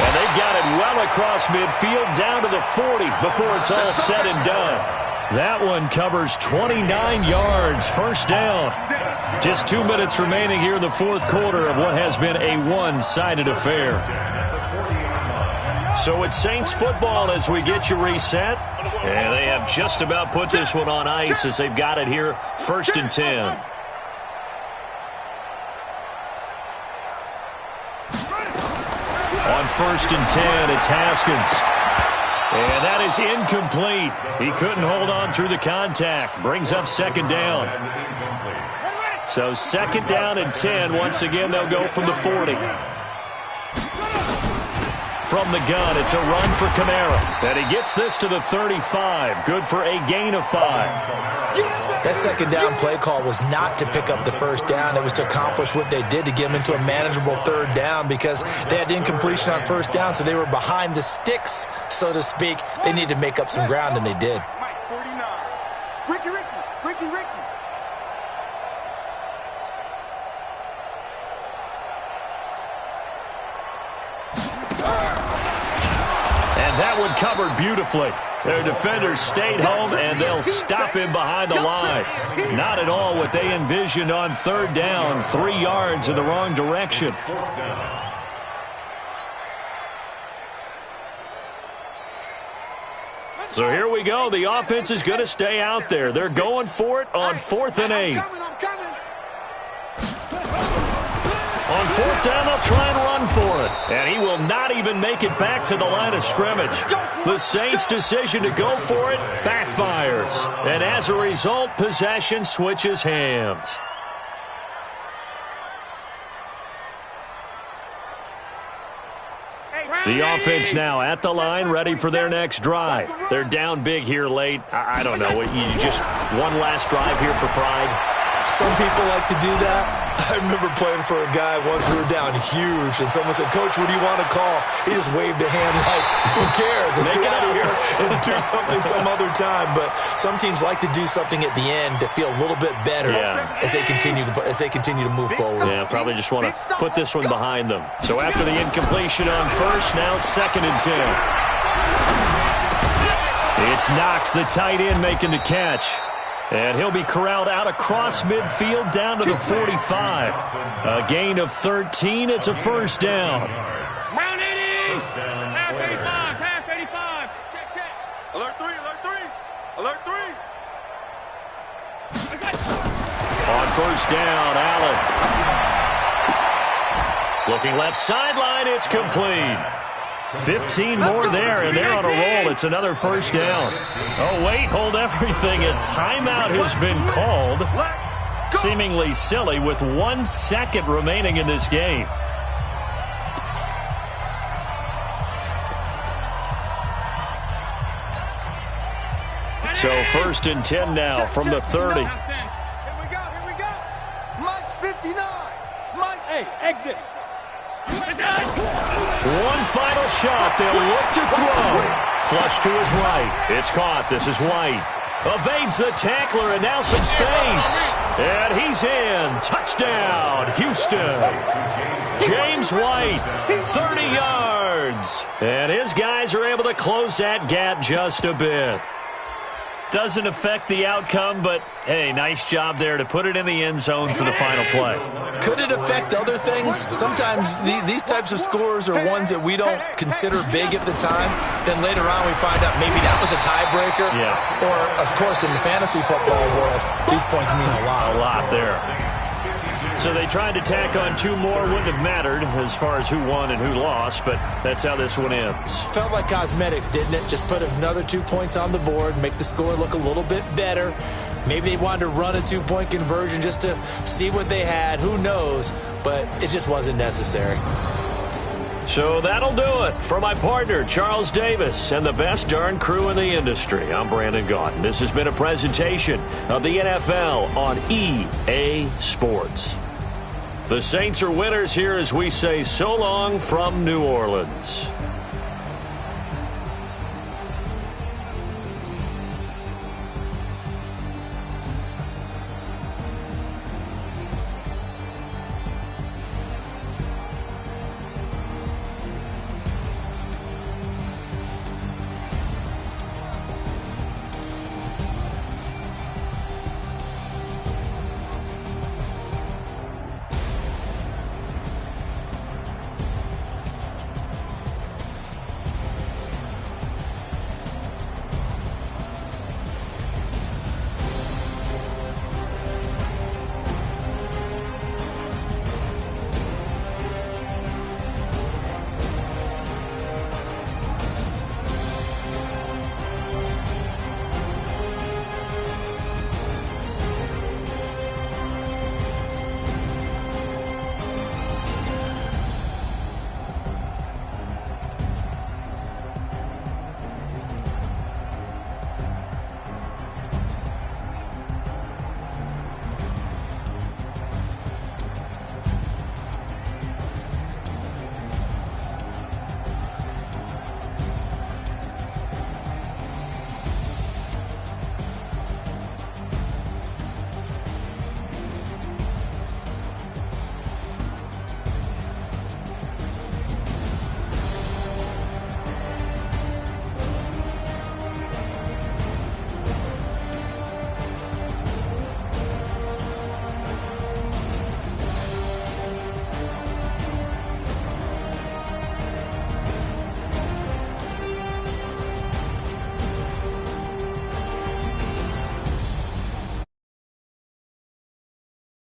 And they've got it well across midfield down to the 40 before it's all said and done. That one covers 29 yards, first down. Just 2 minutes remaining here in the fourth quarter of what has been a one-sided affair. So it's Saints football as we get you reset. And they have just about put this one on ice as they've got it here, 1st and 10. On 1st and 10, it's Haskins. And that is incomplete. He couldn't hold on through the contact. Brings up 2nd down. So 2nd down and 10. Once again, they'll go from the 40. From the gun, it's a run for Kamara. And he gets this to the 35. Good for a gain of 5. That 2nd down play call was not to pick up the 1st down. It was to accomplish what they did to get them into a manageable 3rd down because they had incompletion on 1st down, so they were behind the sticks, so to speak. They needed to make up some ground, and they did. And that one covered beautifully. Their defenders stayed home, and they'll stop him behind the line. Not at all what they envisioned on 3rd down, 3 yards in the wrong direction. So here we go. The offense is going to stay out there. They're going for it on 4th and 8. On 4th down, they'll try and run for it. And he will not even make it back to the line of scrimmage. The Saints' decision to go for it backfires. And as a result, possession switches hands. The offense now at the line, ready for their next drive. They're down big here late. I don't know. You just one last drive here for pride. Some people like to do that. I remember playing for a guy once. We were down huge, and someone said, "Coach, what do you want to call?" He just waved a hand like, "Who cares? Let's get out of here and do something some other time." But some teams like to do something at the end to feel a little bit better as they continue to move forward. Yeah, probably just want to put this one behind them. So after the incompletion on 1st, now 2nd and 10. It's Knox, the tight end, making the catch. And he'll be corralled out across midfield down to the 45. A gain of 13. It's a 1st down. Round 80. Half 85. Half 85. Check. Alert 3. Alert 3. On 1st down, Allen. Looking left sideline. It's complete. 15 more there, and they're on a roll. It's another 1st down. Oh, wait, hold everything. A timeout has been called. Seemingly silly with 1 second remaining in this game. So 1st and 10 now from the 30. Here we go. Mike's 59. Mike's. Hey, exit. One final shot. They'll look to throw. Flush to his right. It's caught. This is White. Evades the tackler, and now some space. And he's in. Touchdown, Houston. James White, 30 yards. And his guys are able to close that gap just a bit. Doesn't affect the outcome, but, hey, nice job there to put it in the end zone for the final play. Could it affect other things? Sometimes these types of scores are ones that we don't consider big at the time. Then later on we find out maybe that was a tiebreaker. Yeah. Or, of course, in the fantasy football world, these points mean a lot. A lot there. So they tried to tack on 2 more. Wouldn't have mattered as far as who won and who lost, but that's how this one ends. Felt like cosmetics, didn't it? Just put another 2 points on the board, make the score look a little bit better. Maybe they wanted to run a 2-point conversion just to see what they had. Who knows? But it just wasn't necessary. So that'll do it. For my partner, Charles Davis, and the best darn crew in the industry, I'm Brandon Gaughan. This has been a presentation of the NFL on EA Sports. The Saints are winners here as we say so long from New Orleans.